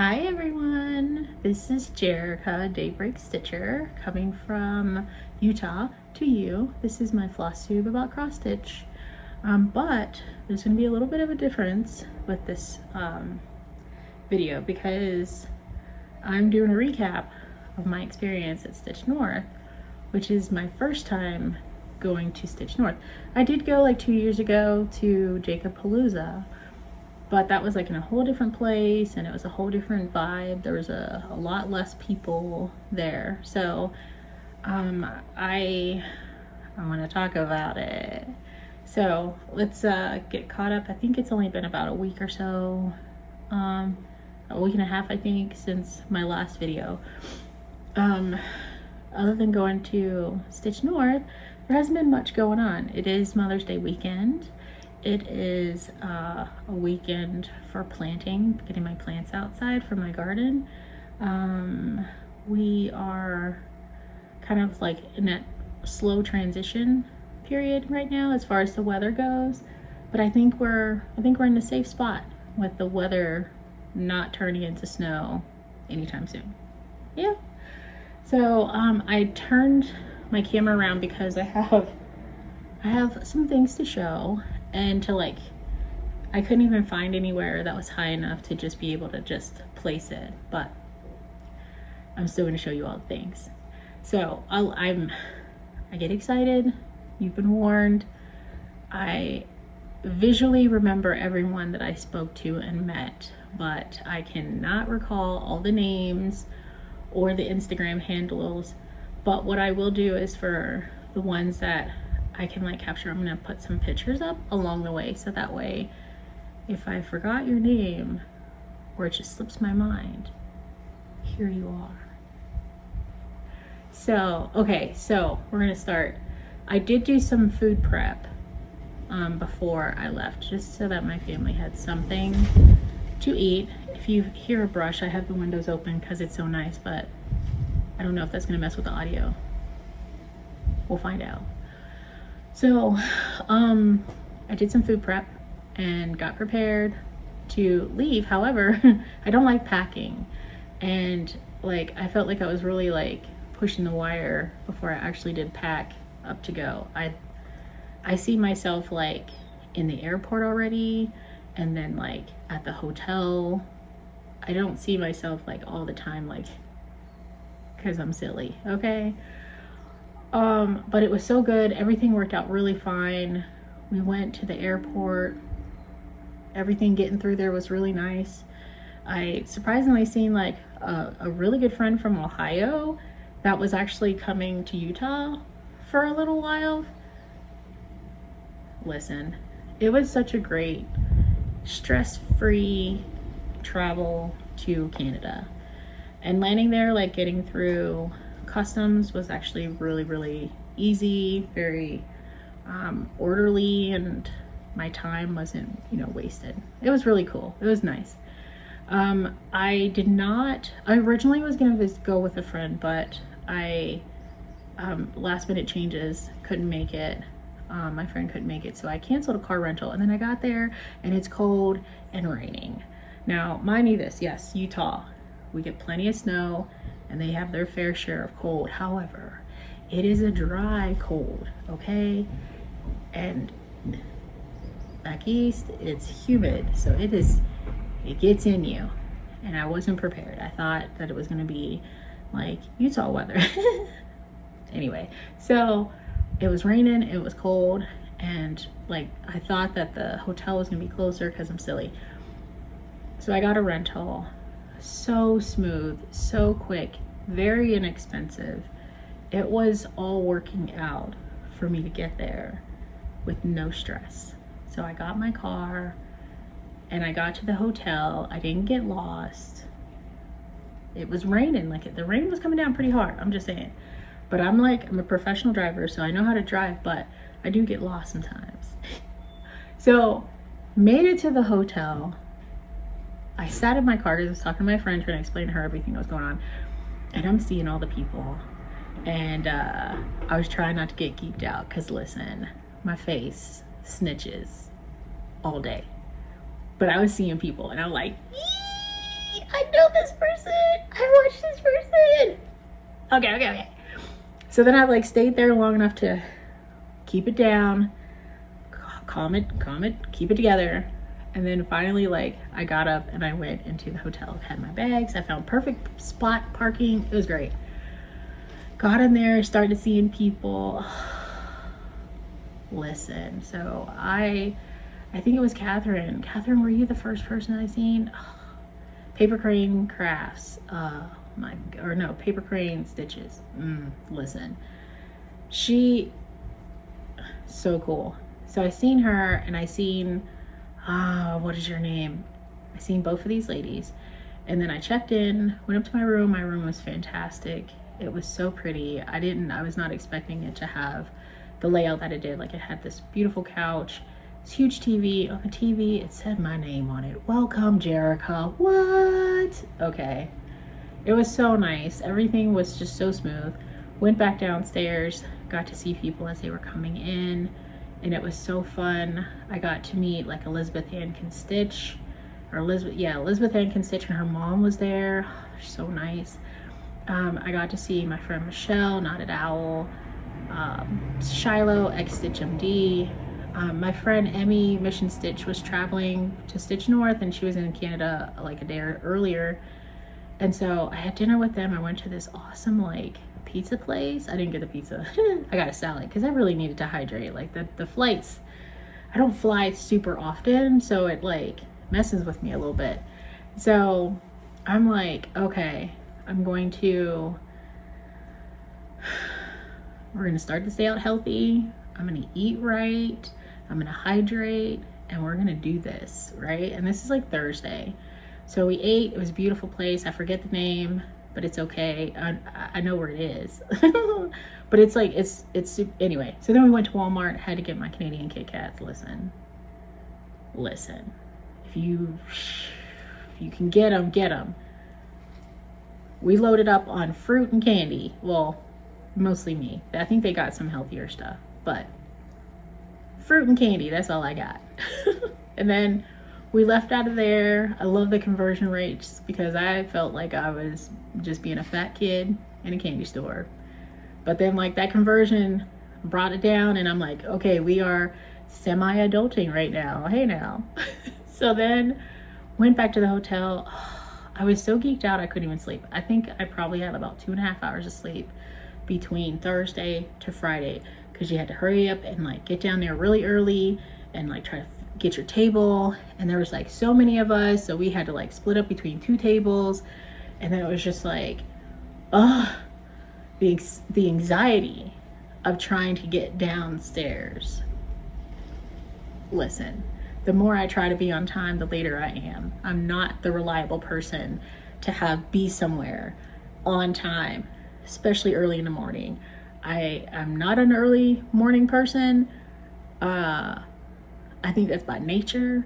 Hi everyone, this is Jerica Daybreak Stitcher coming from Utah to you. This is my Flosstube about cross stitch, but there's going to be a little bit of a difference with this video because I'm doing a recap of my experience at Stitch North, which is my first time going to Stitch North. I did go like 2 years ago to Jacobpalooza, but that was like in a whole different place and it was a whole different vibe. There was a lot less people there. So I want to talk about it. So let's get caught up. I think it's only been about a week or so, a week and a half I think, since my last video. Other than going to Stitch North, there hasn't been much going on. It is Mother's Day weekend. It is a weekend for planting, getting my plants outside for my garden. We are kind of like in that slow transition period right now as far as the weather goes, but I think we're in a safe spot with the weather not turning into snow anytime soon. Yeah. So I turned my camera around because I have some things to show. And I couldn't even find anywhere that was high enough to just be able to just place it, but I'm still going to show you all the things. So I get excited. You've been warned. I visually remember everyone that I spoke to and met, but I cannot recall all the names or the Instagram handles. But what I will do is, for the ones that I can capture, I'm gonna put some pictures up along the way, so that way if I forgot your name or it just slips my mind, here you are. So okay, so we're gonna start. I did do some food prep before I left, just so that my family had something to eat. If you hear a brush, I have the windows open because it's so nice, but I don't know if that's gonna mess with the audio. We'll find out. So I did some food prep and got prepared to leave. However, I don't like packing, and I felt like I was really pushing the wire before I actually did pack up to go. I see myself in the airport already, and then at the hotel. I don't see myself all the time, because I'm silly, okay? But it was so good. Everything worked out really fine. We went to the airport. Everything getting through there was really nice. I surprisingly seen a really good friend from Ohio that was actually coming to Utah for a little while. Listen, it was such a great stress-free travel to Canada. And landing there, getting through customs was actually really easy, very orderly, and my time wasn't wasted. It was really cool. It was nice. I originally was gonna go with a friend, but I last minute changes, couldn't make it. My friend couldn't make it, so I canceled a car rental, and then I got there and it's cold and raining. Now mind you this, yes, Utah, we get plenty of snow and they have their fair share of cold. However, it is a dry cold, okay? And back east, it's humid, so it gets in you. And I wasn't prepared. I thought that it was gonna be like Utah weather. Anyway, so it was raining, it was cold, and I thought that the hotel was gonna be closer because I'm silly. So I got a rental. So smooth, so quick, very inexpensive. It was all working out for me to get there with no stress. So I got my car and I got to the hotel. I didn't get lost. It was raining, the rain was coming down pretty hard, I'm just saying. But I'm a professional driver, so I know how to drive, but I do get lost sometimes. So made it to the hotel. I sat in my car because I was talking to my friend, trying to explain to her everything that was going on, and I'm seeing all the people, and I was trying not to get geeked out because listen, my face snitches all day, but I was seeing people and I'm like, wait, I know this person. I watched this person. Okay. So then I like stayed there long enough to keep it down, calm it, keep it together. And then finally, like, I got up and I went into the hotel, had my bags. I found perfect spot parking. It was great. Got in there, started seeing people. Listen, so I think it was Catherine. Catherine, were you the first person I seen? Paper crane crafts. Paper crane stitches. Listen, she, so cool. So I seen her and I seen, what is your name? I seen both of these ladies. And then I checked in, went up to my room. My room was fantastic. It was so pretty. I was not expecting it to have the layout that it did. Like, it had this beautiful couch, this huge TV. On the TV, it said my name on it. Welcome, Jerica. What? Okay. It was so nice. Everything was just so smooth. Went back downstairs, got to see people as they were coming in, and it was so fun. I got to meet like Elizabeth Ann Can Stitch, Elizabeth Ann Can Stitch, and her mom was there. So nice. I got to see my friend Michelle, Knotted Owl, Shiloh, X-Stitch MD. My friend Emmy Mission Stitch was traveling to Stitch North, and she was in Canada like a day earlier. And so I had dinner with them. I went to this awesome like pizza place. I didn't get the pizza. I got a salad because I really needed to hydrate. Like the flights, I don't fly super often, so it like messes with me a little bit. So I'm like, okay, we're gonna start this day out healthy. I'm gonna eat right. I'm gonna hydrate, and we're gonna do this, right? And this is like Thursday. So we ate. It was a beautiful place. I forget the name, but it's okay. I know where it is. But it's like, it's anyway. So then we went to Walmart, had to get my Canadian Kit Kats. Listen. If you can get them, get them. We loaded up on fruit and candy. Well, mostly me. I think they got some healthier stuff, but fruit and candy, that's all I got. And then we left out of there. I love the conversion rates because I felt like I was just being a fat kid in a candy store. But then like that conversion brought it down, and I'm like, okay, we are semi-adulting right now. Hey now. So then went back to the hotel. I was so geeked out I couldn't even sleep. I think I probably had about 2.5 hours of sleep between Thursday to Friday, because you had to hurry up and like get down there really early and like try to get your table. And there was like so many of us, so we had to like split up between 2 tables. And then it was just like, the anxiety of trying to get downstairs. Listen, the more I try to be on time, the later I am. I'm not the reliable person to be somewhere on time, especially early in the morning. I'm not an early morning person. I think that's by nature,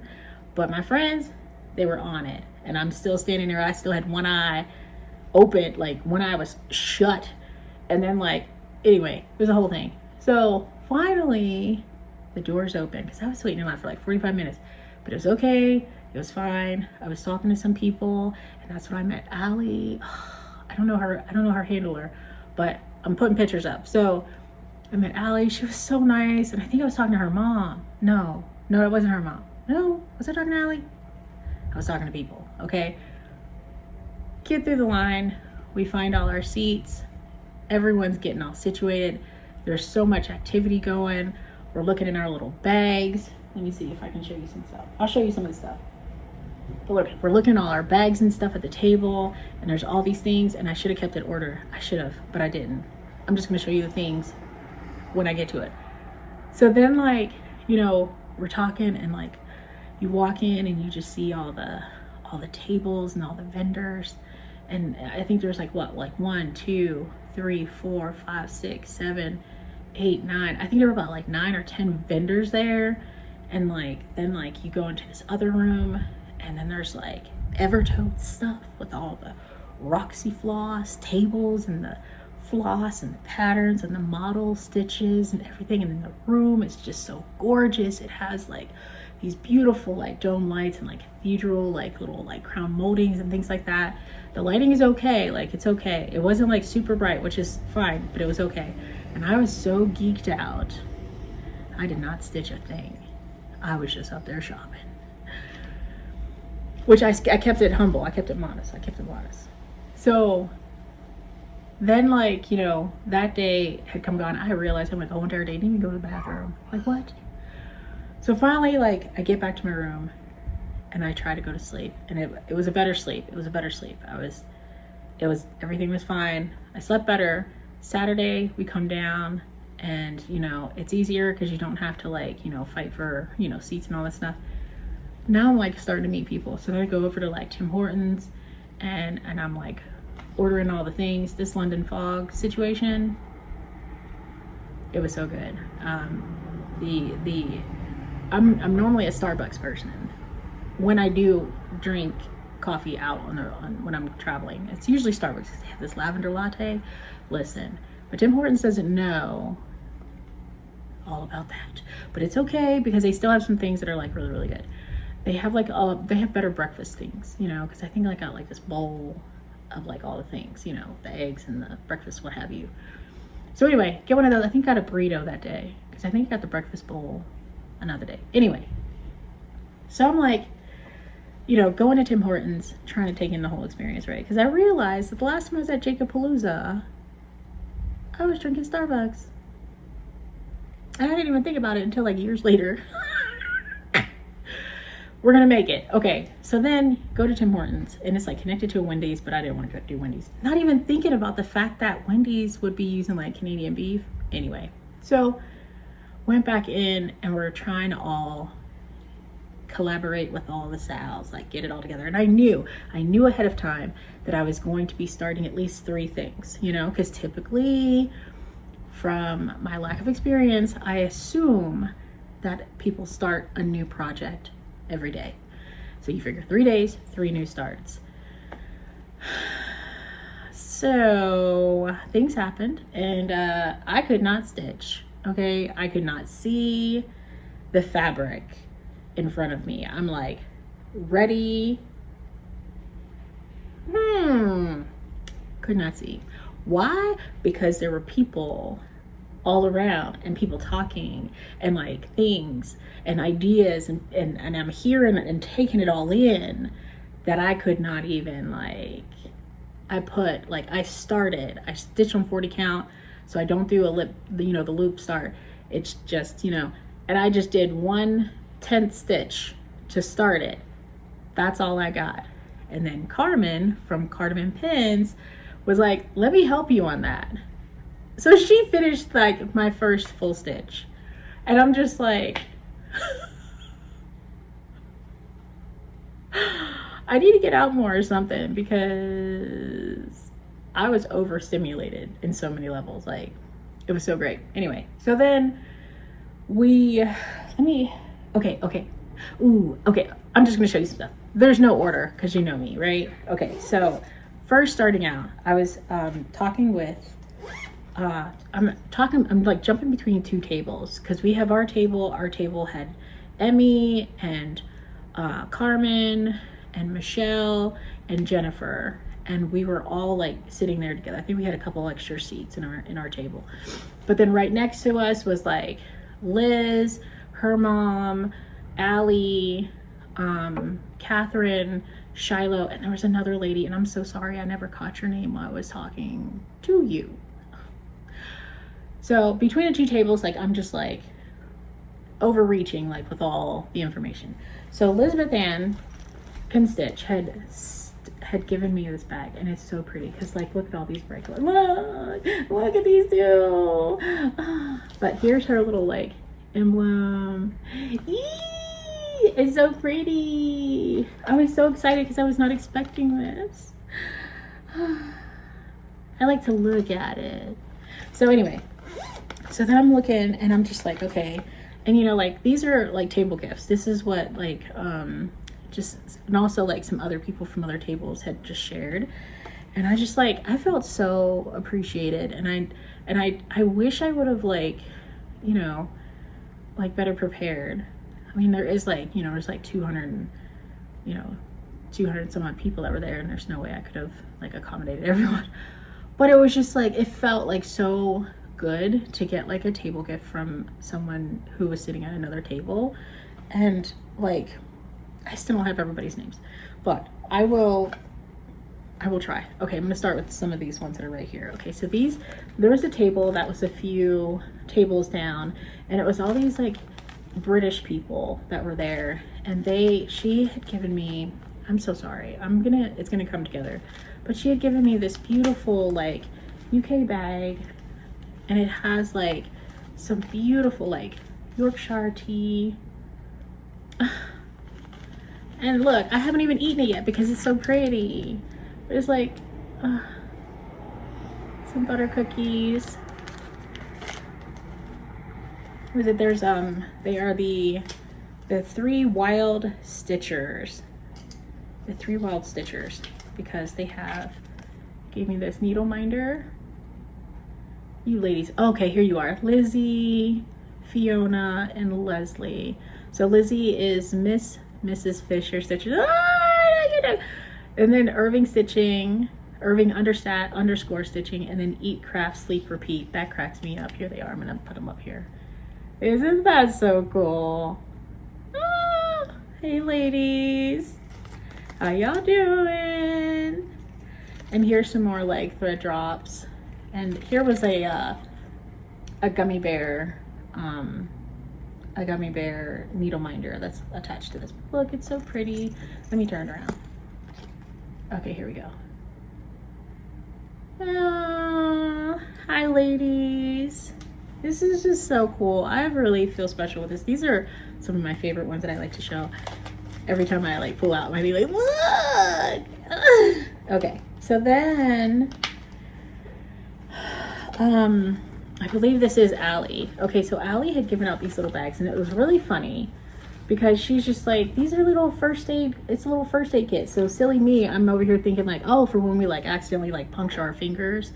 but my friends, they were on it, and I'm still standing there. I still had one eye open, like one eye was shut, and then like, anyway, it was a whole thing. So finally, the doors open, because I was waiting in line for like 45 minutes, but it was okay. It was fine. I was talking to some people, and that's when I met Allie. I don't know her handler, but I'm putting pictures up. So I met Allie. She was so nice, and I think I was talking to her mom. No, it wasn't her mom. No, was I talking to Allie? I was talking to people. Okay. Get through the line. We find all our seats. Everyone's getting all situated. There's so much activity going. We're looking in our little bags. Let me see if I can show you some stuff. I'll show you some of the stuff. But look, we're looking at all our bags and stuff at the table, and there's all these things, and I should have kept it order. I should have, but I didn't. I'm just gonna show you the things when I get to it. So then like, we're talking, and like you walk in and you just see all the tables and all the vendors. And I think there's like 1, 2, 3, 4, 5, 6, 7, 8, 9. I think there were about like 9 or 10 vendors there. And like, then like you go into this other room, and then there's like Evertote stuff with all the Roxy floss tables and the floss and the patterns and the model stitches and everything. And then the room is just so gorgeous. It has like these beautiful like dome lights and like cathedral like little like crown moldings and things like that. The lighting is okay, like it's okay. It wasn't like super bright, which is fine, but it was okay. And I was so geeked out, I did not stitch a thing. I was just up there shopping. Which I kept it humble, I kept it modest. So then, like, you know, that day had come gone. I realized, I'm like, oh, entire day, didn't even go to the bathroom. Like, what? So finally, like, I get back to my room and I try to go to sleep. And it was a better sleep. Everything was fine. I slept better. Saturday, we come down and, you know, it's easier because you don't have to, like, you know, fight for, you know, seats and all that stuff. Now I'm, like, starting to meet people. So then I go over to, like, Tim Hortons and I'm, like, ordering all the things. This London fog situation, it was so good. I'm normally a Starbucks person. When I do drink coffee out when I'm traveling, it's usually Starbucks. They have this lavender latte. Listen, but Tim Hortons doesn't know all about that, but it's okay because they still have some things that are like really, really good. They have like they have better breakfast things, you know, because I think I got like this bowl of like all the things, you know, the eggs and the breakfast, what have you. So anyway, get one of those. I think I got a burrito that day because I think I got the breakfast bowl another day. Anyway, so I'm like, you know, going to Tim Hortons, trying to take in the whole experience, right? Because I realized that the last time I was at Jacobpalooza, I was drinking Starbucks. And I didn't even think about it until like years later. We're gonna make it. Okay, so then go to Tim Hortons and it's like connected to a Wendy's, but I didn't want to do Wendy's. Not even thinking about the fact that Wendy's would be using like Canadian beef. Anyway, so went back in and we're trying to all collaborate with all the SALs, like get it all together. And I knew ahead of time that I was going to be starting at least 3 things, you know, because typically from my lack of experience, I assume that people start a new project every day. So you figure 3 days, 3 new starts. So things happened and I could not stitch. Okay, I could not see the fabric in front of me. I'm like, ready. Could not see. Why? Because there were people all around and people talking and like things and ideas and I'm hearing it and taking it all in that I could not even like, I stitched on 40 count so I don't do a lip, you know, the loop start. It's just, you know, and I just did 1/10 stitch to start it. That's all I got. And then Carmen from Cardamom Pins was like, let me help you on that. So she finished like my first full stitch. And I'm just like, I need to get out more or something because I was overstimulated in so many levels. Like, it was so great. Anyway, so then okay. I'm just gonna show you some stuff. There's no order because you know me, right? Okay, so first starting out, I was talking with, I'm like jumping between 2 tables because we have our table had Emmy and Carmen and Michelle and Jennifer, and we were all like sitting there together. I think we had a couple extra seats in our table, but then right next to us was like Liz, her mom, Allie, Catherine, Shiloh, and there was another lady, and I'm so sorry I never caught your name while I was talking to you. So between the 2 tables, like I'm just like overreaching like with all the information. So Elizabeth Ann Can Stitch had given me this bag, and it's so pretty because like look at all these bright colors. Look at these 2. But here's her little like emblem. It's so pretty. I was so excited because I was not expecting this. I like to look at it. So anyway, so then I'm looking and I'm just like, okay. And you know, like these are like table gifts. This is what like just, and also like some other people from other tables had just shared. And I just like, I felt so appreciated. And I wish I would have like, you know, like better prepared. mean, there is like, you know, there's like 200 some odd people that were there, and there's no way I could have like accommodated everyone. But it was just like, it felt like so good to get like a table gift from someone who was sitting at another table. And like, I still don't have everybody's names, but I will try. Okay, I'm gonna start with some of these ones that are right here. Okay, so there was a table that was a few tables down, and it was all these like British people that were there, and she had given me, I'm so sorry, it's gonna come together, but she had given me this beautiful like UK bag, and it has like some beautiful like Yorkshire tea. And look, I haven't even eaten it yet because it's so pretty. There's like some butter cookies. What is it? There's they are the 3 wild stitchers. The 3 wild stitchers, because they gave me this needle minder. You ladies, okay, here you are. Lizzie, Fiona, and Leslie. So Lizzie is Mrs. Fisher Stitches. And then Irving Stitching, Irving __ stitching, and then Eat, Craft, Sleep, Repeat. That cracks me up. Here they are. I'm gonna put them up here. Isn't that so cool? Oh, hey ladies, how y'all doing? And here's some more like thread drops. And here was a gummy bear needle minder that's attached to this. Look, it's so pretty. Let me turn it around. Okay, here we go. Oh, hi ladies. This is just so cool. I really feel special with this. These are some of my favorite ones that I like to show. Every time I like pull out, I might be like, look. Okay, so then I believe this is Allie. Okay, so Allie had given out these little bags, and it was really funny because she's just like, these are little first aid, it's a little first aid kit. So silly me, I'm over here thinking like, oh, for when we like accidentally like puncture our fingers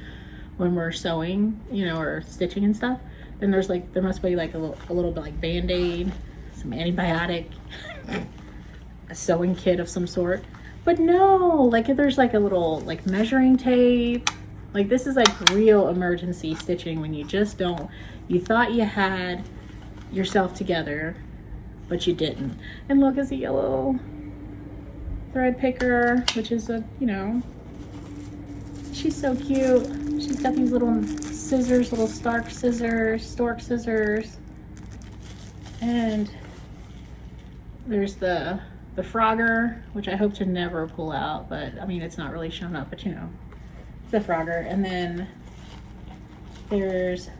when we're sewing, you know, or stitching and stuff. Then there must be like a little bit like Band-Aid, some antibiotic, a sewing kit of some sort. But no, like there's like a little like measuring tape. Like this is like real emergency stitching when you just don't, you thought you had yourself together, but you didn't. And look, it's a yellow thread picker, which is a, you know, she's so cute. She's got these little scissors, little stork scissors. And there's the Frogger, which I hope to never pull out, but I mean, it's not really shown up, but you know, the Frogger. And then there's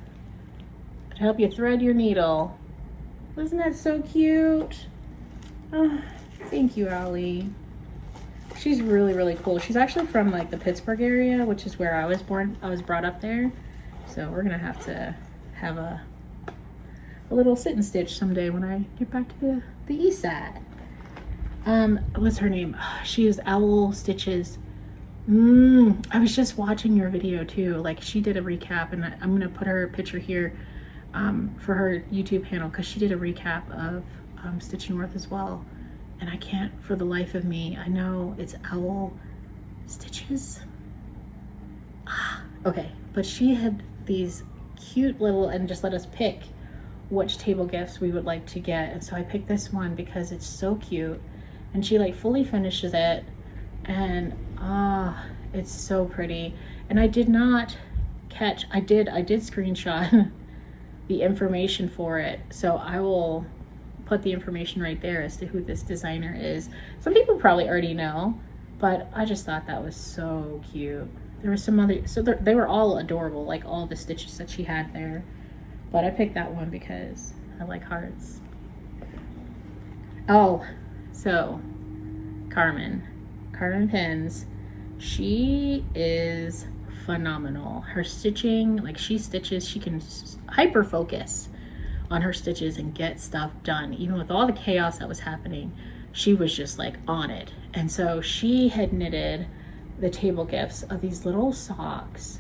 to help you thread your needle. Isn't that so cute? Oh, thank you, Allie. She's really, really cool. She's actually from like the Pittsburgh area, which is where I was born. I was brought up there. So we're gonna have to have a little sit and stitch someday when I get back to the east side. What's her name? She is Owl Stitches. I was just watching your video too. Like she did a recap, and I'm gonna put her picture here for her YouTube panel, because she did a recap of Stitch North as well. And I can't for the life of me, I know it's Owl Stitches. Okay, but she had these cute little, and just let us pick which table gifts we would like to get. And so I picked this one because it's so cute, and she like fully finishes it, and it's so pretty. And I did not catch, I did screenshot the information for it, so I will put the information right there as to who this designer is. Some people probably already know, but I just thought that was so cute. There was some other, so they were all adorable, like all the stitches that she had there, but I picked that one because I like hearts. Oh, so Carmen Pins, she is phenomenal. Her stitching, like she stitches, she can hyper focus on her stitches and get stuff done. Even with all the chaos that was happening, she was just like on it. And so she had knitted the table gifts of these little socks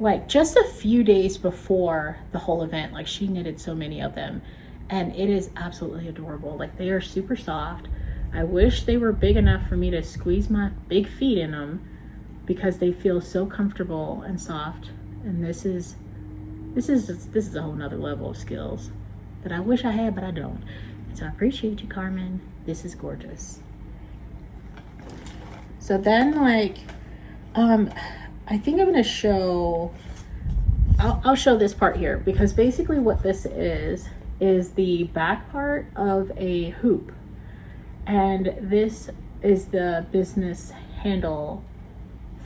like just a few days before the whole event. Like she knitted so many of them, and it is absolutely adorable. Like, they are super soft. I wish they were big enough for me to squeeze my big feet in them, because they feel so comfortable and soft. And this is a whole nother level of skills that I wish I had, but I don't. And so I appreciate you, Carmen. This is gorgeous. So then, like, I think I'm gonna show, I'll show this part here, because basically what this is the back part of a hoop. And this is the business handle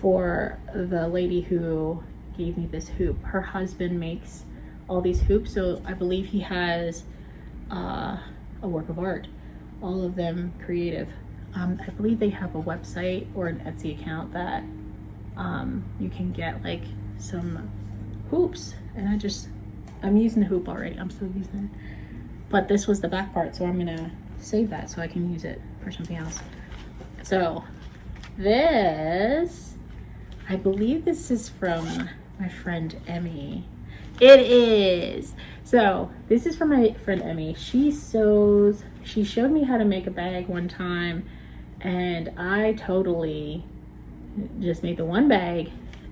for the lady who gave me this hoop. Her husband makes all these hoops, so I believe he has a work of art, all of them creative. I believe they have a website or an Etsy account that you can get like some hoops, and I'm using the hoop already. I'm still using it, but this was the back part, so I'm gonna save that so I can use it for something else. So this, I believe this is from my friend Emmy. It is. So this is from my friend Emmy. She sews. She showed me how to make a bag one time, and I totally just made the one bag,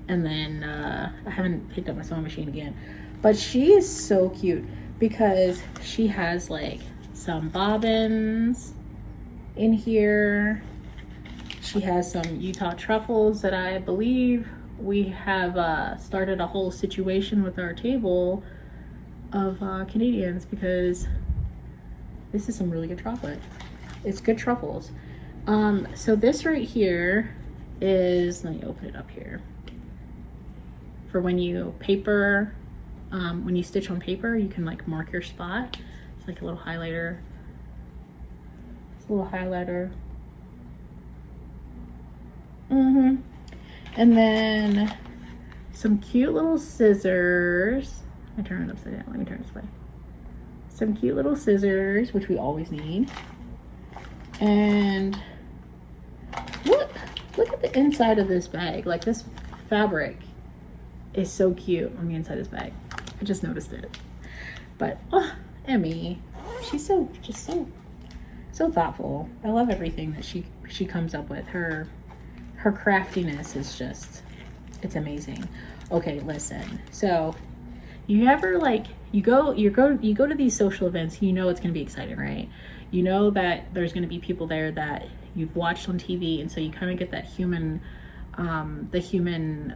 and then I haven't picked up my sewing machine again. But she is so cute because she has like some bobbins in here. She has some Utah truffles that I believe we have started a whole situation with our table of Canadians, because this is some really good chocolate. It's good truffles. So this right here is, let me open it up here, for when you paper, when you stitch on paper, you can like mark your spot. It's like a little highlighter. It's a little highlighter. And then some cute little scissors. I turn it upside down. Let me turn it this way. Some cute little scissors, which we always need. And look at the inside of this bag. Like, this fabric is so cute on the inside of this bag. I just noticed it. But oh, Emmy, she's so thoughtful. I love everything that she comes up with. Her craftiness is just, it's amazing. Okay, listen. So you ever like, you go to these social events, you know it's gonna be exciting, right? You know that there's gonna be people there that you've watched on TV, and so you kind of get that human, the human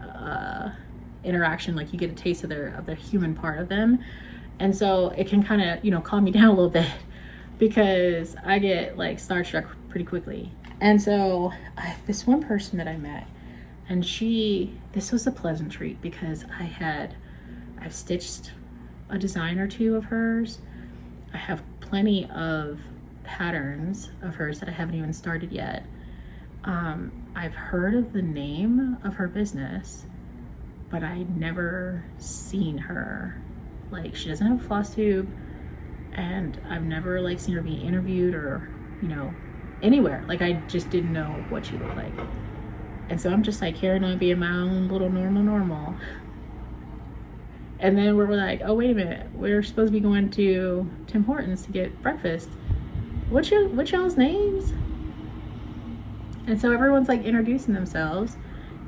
interaction. Like, you get a taste of the human part of them, and so it can kind of, you know, calm me down a little bit, because I get like starstruck pretty quickly. And so this one person that I met, and this was a pleasant treat, because I've stitched a design or two of hers. I have plenty of patterns of hers that I haven't even started yet. I've heard of the name of her business, but I'd never seen her. Like, she doesn't have a Flosstube, and I've never like seen her be interviewed or, you know, anywhere. Like, I just didn't know what she looked like. And so I'm just like, here on being my own little normal. And then we're like, oh, wait a minute, we're supposed to be going to Tim Hortons to get breakfast. What y'all's names? And so everyone's like introducing themselves,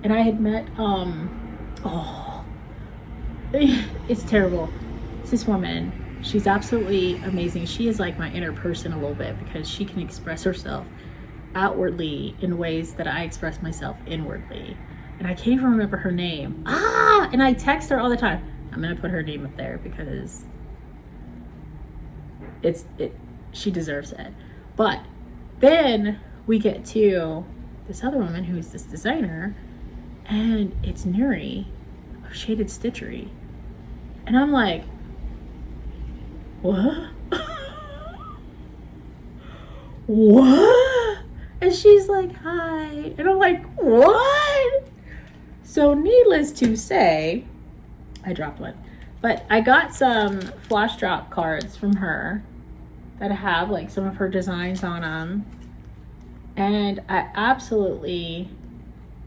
and I had met it's terrible. It's this woman. She's absolutely amazing. She is like my inner person a little bit, because she can express herself outwardly in ways that I express myself inwardly. And I can't even remember her name. And I text her all the time. I'm gonna put her name up there because she deserves it. But then we get to this other woman who's this designer, and it's Nuri of Shaded Stitchery. And I'm like, what? What? And she's like, hi. And I'm like, what? So needless to say, I dropped one, but I got some flash drop cards from her that have like some of her designs on them. And I absolutely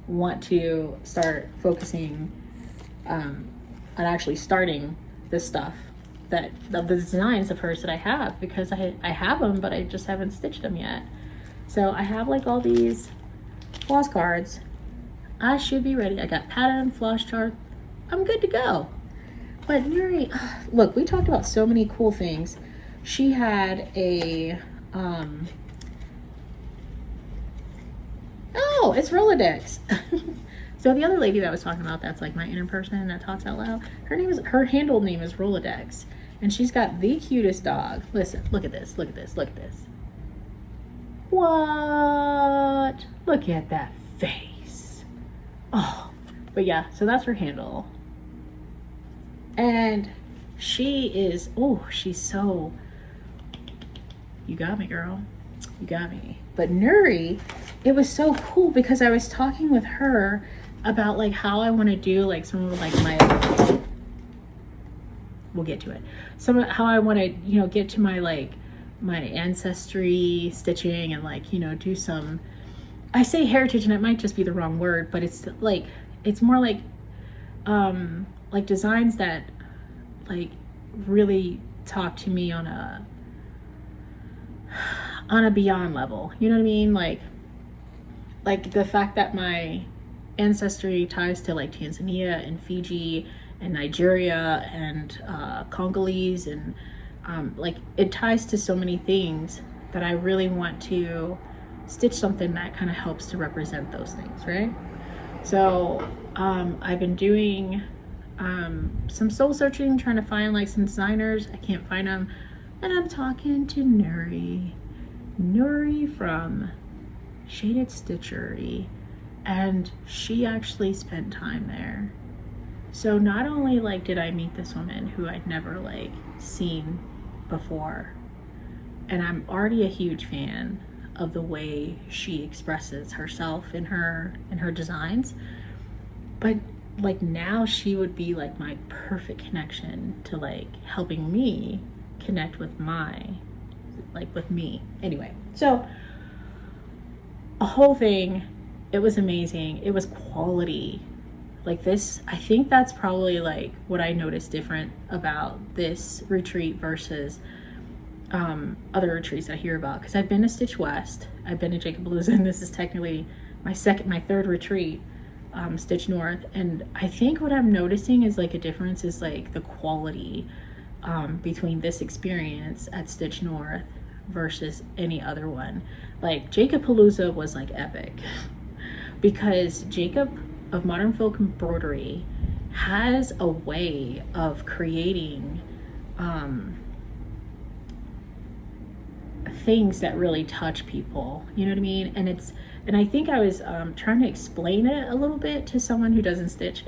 want to start focusing on actually starting this stuff that of the designs of hers that I have, because I have them, but I just haven't stitched them yet. So I have like all these floss cards. I should be ready. I got pattern, floss chart. I'm good to go. But Nuri, look, we talked about so many cool things. She had a, oh, it's Rolodex. So the other lady that I was talking about, that's like my inner person that talks out loud, her handle name is Rolodex. And she's got the cutest dog. Listen, look at this, look at this, look at this. What? Look at that face. Oh, but yeah, so that's her handle. And she is, oh, she's so, you got me, girl. You got me. But Nuri, it was so cool because I was talking with her about like how I want to do like some of like my, we'll get to it. Some of how I want to, you know, get to my like my ancestry stitching and like, you know, do some, I say heritage and it might just be the wrong word, but it's like, it's more like designs that like really talk to me on a beyond level, you know what I mean? Like the fact that my ancestry ties to like Tanzania and Fiji and Nigeria and Congolese, and like it ties to so many things that I really want to stitch something that kind of helps to represent those things, right? So I've been doing some soul searching, trying to find like some designers. I can't find them, and I'm talking to Nuri from Shaded Stitchery, and she actually spent time there. So not only like did I meet this woman who I'd never like seen before, and I'm already a huge fan of the way she expresses herself in her designs, but like now she would be like my perfect connection to like helping me connect with with me. Anyway, so a whole thing, it was amazing. It was quality. Like this, I think that's probably like what I noticed different about this retreat versus other retreats I hear about. Because I've been to Stitch West, I've been to Jacobpalooza, and this is technically my third retreat, Stitch North. And I think what I'm noticing is like a difference is like the quality between this experience at Stitch North versus any other one. Like Jacobpalooza was like epic because Jacob of Modern Folk Embroidery has a way of creating things that really touch people, you know what I mean? And I think I was trying to explain it a little bit to someone who doesn't stitch.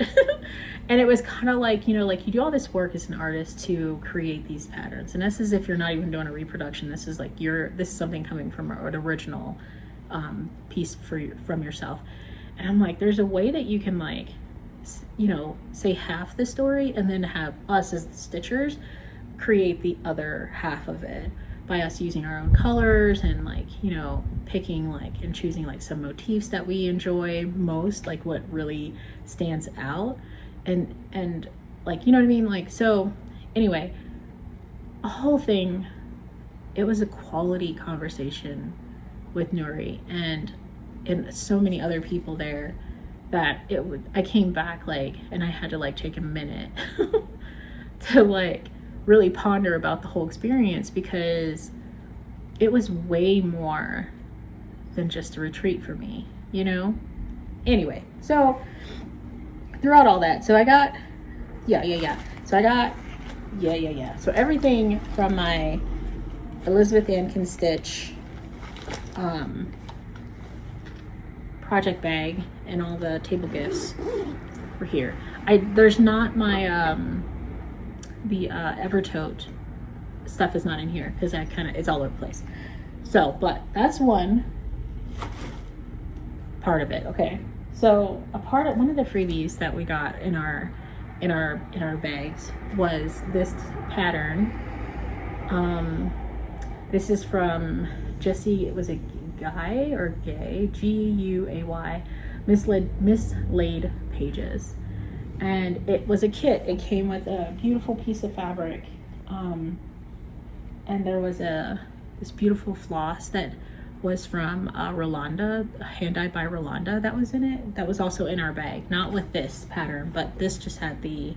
And it was kind of like, you know, like you do all this work as an artist to create these patterns, and this is if you're not even doing a reproduction, this is like this is something coming from an original piece from yourself. And I'm like, there's a way that you can like, you know, say half the story and then have us as the stitchers create the other half of it by us using our own colors and like, you know, picking like and choosing like some motifs that we enjoy most, like what really stands out, and like, you know what I mean? Like, so anyway, a whole thing, it was a quality conversation with Nuri and so many other people there that I came back like, and I had to like take a minute to like really ponder about the whole experience, because it was way more than just a retreat for me, you know? Anyway, so throughout all that, so I got, so everything from my Elizabeth Ann Can Stitch project bag and all the table gifts were here. There's not my the Evertote stuff is not in here because it's all over the place. So, but that's one part of it. Okay, so one of the freebies that we got in our bags was this pattern. This is from Jesse. It was a guy or gay, Guay, mislaid pages. And it was a kit. It came with a beautiful piece of fabric And there was this beautiful floss that was from Rolanda, hand-dyed by Rolanda, that was in it. That was also in our bag, not with this pattern, but this just had the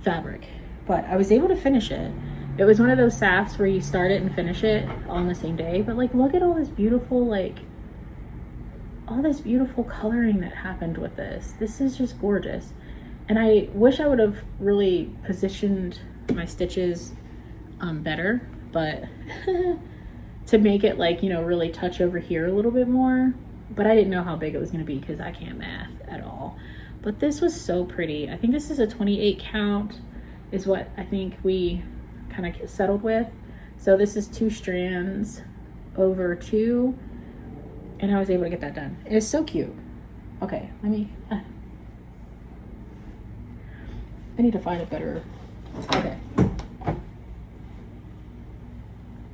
fabric. But I was able to finish it. It was one of those safts where you start it and finish it on the same day. But like, look at all this beautiful, like, all this beautiful coloring that happened with this. This is just gorgeous. And I wish I would have really positioned my stitches better, but to make it like, you know, really touch over here a little bit more. But I didn't know how big it was going to be because I can't math at all. But this was so pretty. I think this is a 28 count is what I think we kind of settled with. So this is 2 strands over 2, and I was able to get that done. It's so cute. Okay, let me I need to find a better, okay.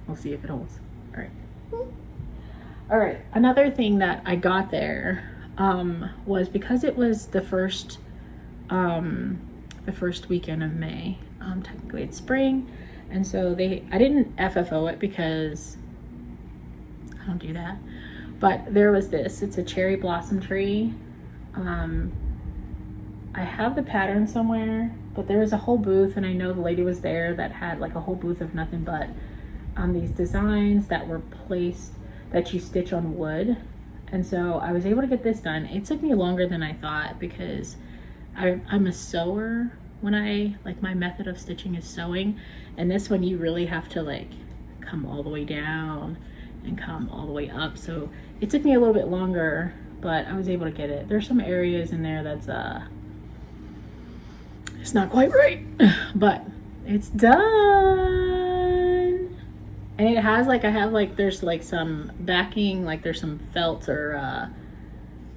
We'll see if it holds. All right. All right, another thing that I got there was because it was the first weekend of May. Technically it's spring, and so I didn't FFO it because I don't do that. But there was this. It's a cherry blossom tree. I have the pattern somewhere, but there was a whole booth, and I know the lady was there that had like a whole booth of nothing but these designs that were placed that you stitch on wood. And so I was able to get this done. It took me longer than I thought because I'm a sewer. When like my method of stitching is sewing, and this one you really have to like come all the way down and come all the way up. So it took me a little bit longer, but I was able to get it. There's some areas in there that's it's not quite right, but it's done. And it has like, there's like some backing, like there's some felt or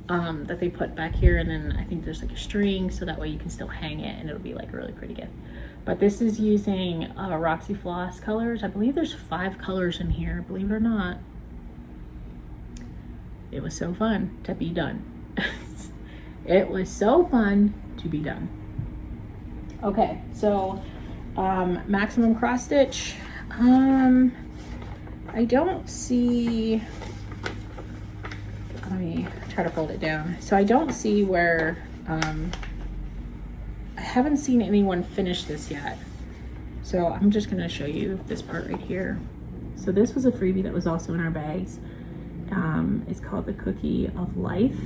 that they put back here, and then I think there's like a string so that way you can still hang it and it'll be like really pretty good. But this is using Roxy Floss colors. I believe there's 5 colors in here, believe it or not. It was so fun to be done. It was so fun to be done. Okay, so maximum cross stitch. I don't see, let me try to fold it down. So I don't see where, I haven't seen anyone finish this yet. So I'm just gonna show you this part right here. So this was a freebie that was also in our bags. It's called the Cookie of Life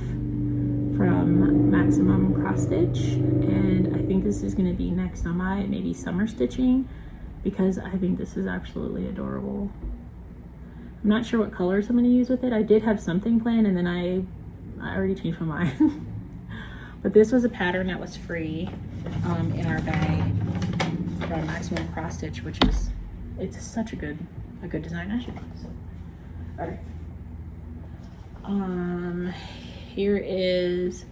from Maximum Cross Stitch. And I think this is gonna be next on my maybe summer stitching because I think this is absolutely adorable. I'm not sure what colors I'm going to use with it. I did have something planned, and then I already changed my mind. But this was a pattern that was free in our bag from Maximum Cross Stitch, which is, it's such a good design. I should use it. All right. Here is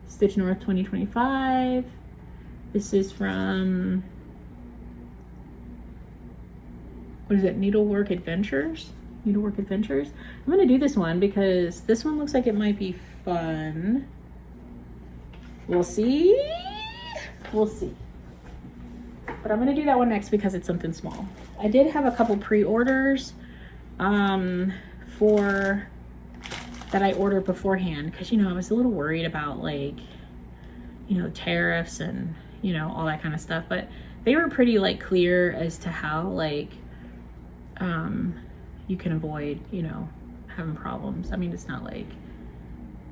Stitch North 2025. This is from, what is it, Needlework Adventures? Needlework Adventures. I'm gonna do this one because this one looks like it might be fun. We'll see. We'll see. But I'm gonna do that one next because it's something small. I did have a couple pre-orders for that I ordered beforehand because, you know, I was a little worried about like, you know, tariffs and, you know, all that kind of stuff, but they were pretty like clear as to how like you can avoid, you know, having problems. I mean, it's not like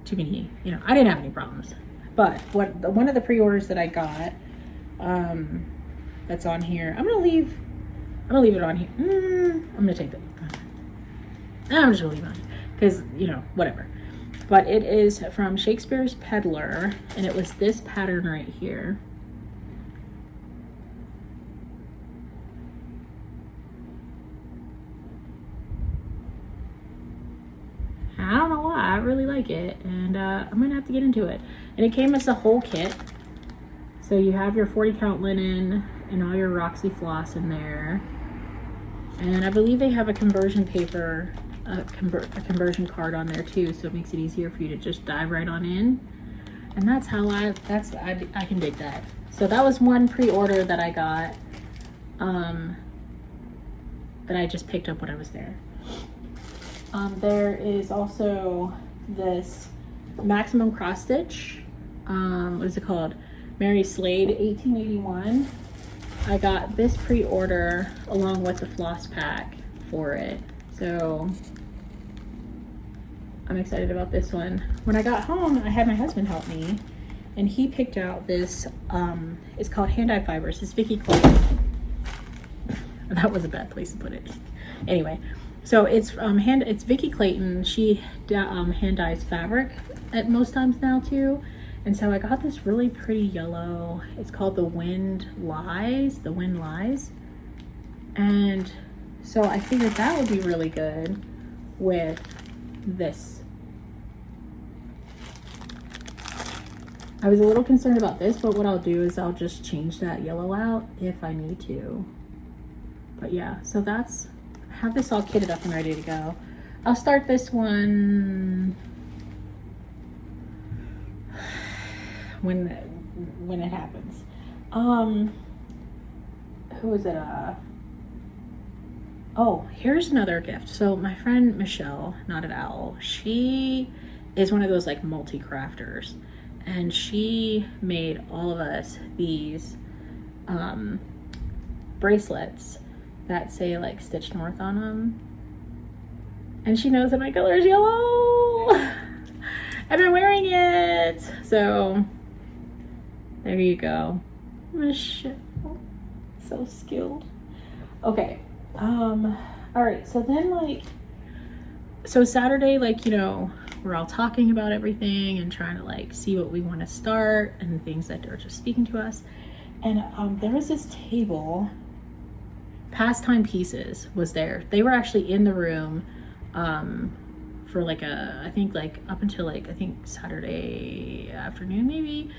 too many, you know, I didn't have any problems. But one of the pre-orders that I got that's on here, I'm gonna leave it on here. I'm gonna take that. I'm just gonna leave it on because, you know, whatever. But it is from Shakespeare's Peddler, and it was this pattern right here. I don't know why, I really like it, and I'm gonna have to get into it. And it came as a whole kit. So you have your 40 count linen and all your Roxy floss in there. And I believe they have a conversion paper, a conversion card on there too, so it makes it easier for you to just dive right on in. And that's how I can dig that. So that was one pre-order that I got, that I just picked up when I was there. There is also this maximum cross stitch. What is it called? Mary Slade 1881. I got this pre-order along with the floss pack for it. So I'm excited about this one. When I got home, I had my husband help me, and he picked out this, it's called Hand-Dyed Fibers. It's Vicky Clayton. That was a bad place to put it. Anyway, so it's it's Vicky Clayton. She hand dyes fabric at most times now too. And so I got this really pretty yellow. It's called The Wind Lies. The Wind Lies. And so I figured that would be really good with this. I was a little concerned about this, but what I'll do is I'll just change that yellow out if I need to. But yeah, so I have this all kitted up and ready to go. I'll start this one when it happens. Who is it? Oh, here's another gift. So my friend Michelle, not at Owl, she is one of those like multi-crafters, and she made all of us these bracelets that say like Stitch North on them. And she knows that my color is yellow. I've been wearing it. So there you go. Michelle, so skilled. Okay. All right. So then so Saturday, we're all talking about everything and trying to see what we want to start and things that are just speaking to us. And there was this table. Pastime Pieces was there. They were actually in the room for I think up until I think Saturday afternoon maybe.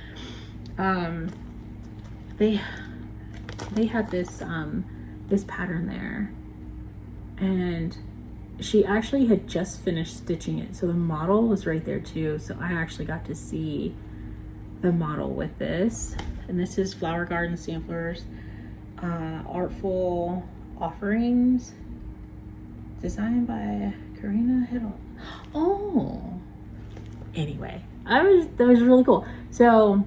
They had this this pattern there, and she actually had just finished stitching it, so the model was right there too. So I actually got to see the model with this, and this is Flower Garden Samplers. Artful Offerings, designed by Karina Hiddle. Oh, anyway, that was really cool. So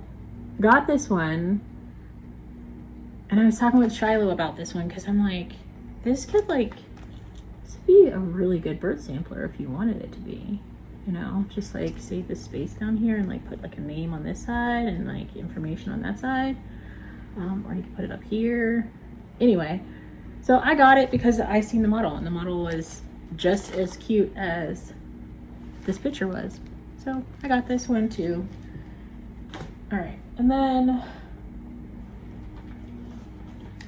got this one, and I was talking with Shiloh about this one because I'm like, this could be a really good bird sampler if you wanted it to be, just save the space down here and put a name on this side and information on that side. Or you can put it up here. Anyway, so I got it because I seen the model, and the model was just as cute as this picture was. So I got this one too. All right, and then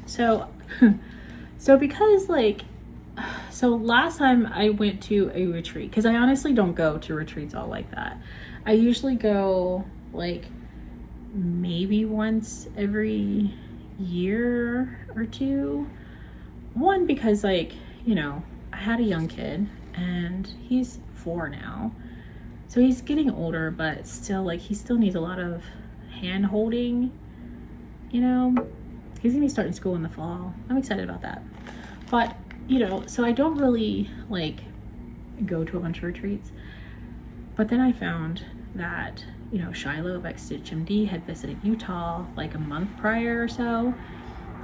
so because so last time I went to a retreat, because I honestly don't go to retreats all like that. I usually go maybe once every year or two. One, because I had a young kid and he's 4 now, so he's getting older, but still he still needs a lot of hand holding. He's gonna be starting school in the fall. I'm excited about that. But so I don't really go to a bunch of retreats. But then I found that Shiloh of X Stitch MD had visited Utah a month prior or so,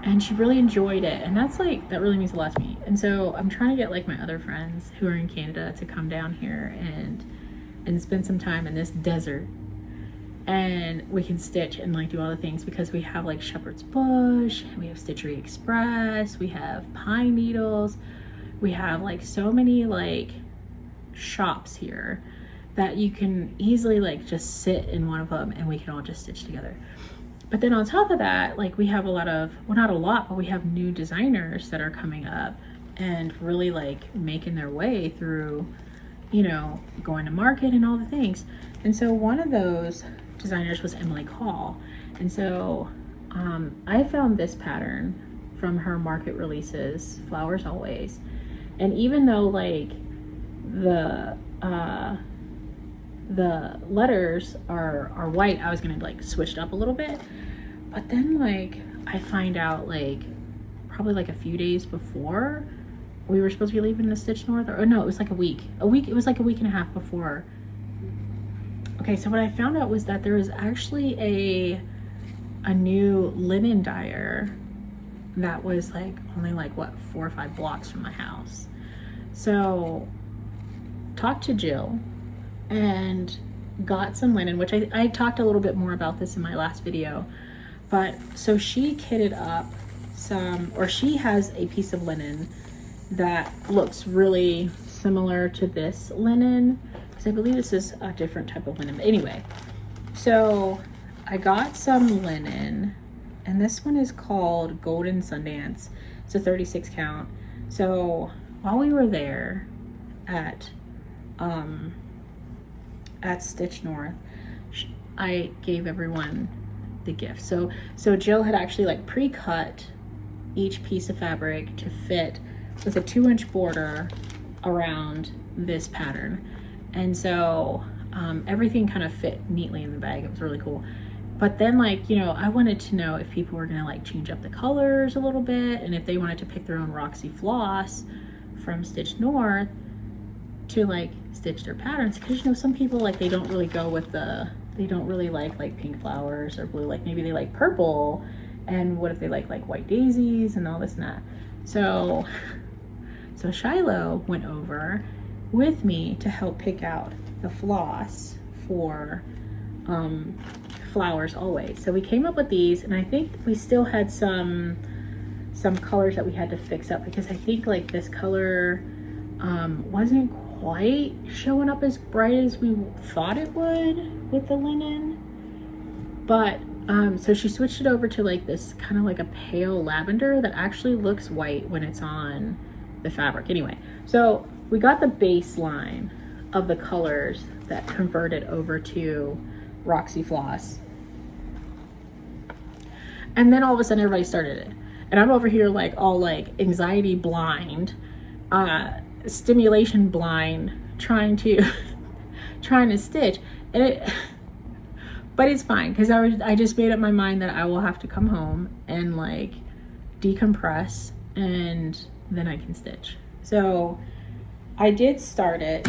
and she really enjoyed it, and that really means a lot to me. And so I'm trying to get my other friends who are in Canada to come down here and spend some time in this desert, and we can stitch and do all the things, because we have Shepherd's Bush, we have Stitchery Express, we have pine needles, we have so many shops here that you can easily just sit in one of them and we can all just stitch together. But then on top of that, we have a lot of, well, not a lot, but we have new designers that are coming up and really making their way through, going to market and all the things. And so one of those designers was Emily Call. And so I found this pattern from her market releases, Flowers Always. And even though the letters are white, I was gonna like switch it up a little bit. But then like I find out like probably like a few days before we were supposed to be leaving to Stitch North, or no, it was like a week, it was like a week and a half before. Okay, so what I found out was that there was actually a new linen dyer that was like only like what, 4 or 5 blocks from my house. So talked to Jill and got some linen, which I talked a little bit more about this in my last video. But so she kitted up some, or she has a piece of linen that looks really similar to this linen, because I believe this is a different type of linen. But anyway, so I got some linen, and this one is called Golden Sundance. It's a 36 count. So while we were there at Stitch North, I gave everyone the gift. So Jill had actually like pre-cut each piece of fabric to fit with a 2-inch border around this pattern. And so everything kind of fit neatly in the bag. It was really cool. But then like, you know, I wanted to know if people were gonna like change up the colors a little bit, and if they wanted to pick their own Roxy floss from Stitch North to like stitch their patterns. Because you know, some people like, they don't really go with they don't really like pink flowers or blue, like maybe they like purple, and what if they like white daisies and all this and that. So Shiloh went over with me to help pick out the floss for Flowers Always. So we came up with these, and I think we still had some colors that we had to fix up, because I think like this color wasn't quite showing up as bright as we thought it would with the linen. But so she switched it over to like this kind of like a pale lavender that actually looks white when it's on the fabric. Anyway, so we got the baseline of the colors that converted over to Roxy floss, and then all of a sudden everybody started it, and I'm over here like all like anxiety blind, stimulation blind, trying to stitch, and but it's fine, because I just made up my mind that I will have to come home and like decompress, and then I can stitch. So I did start it.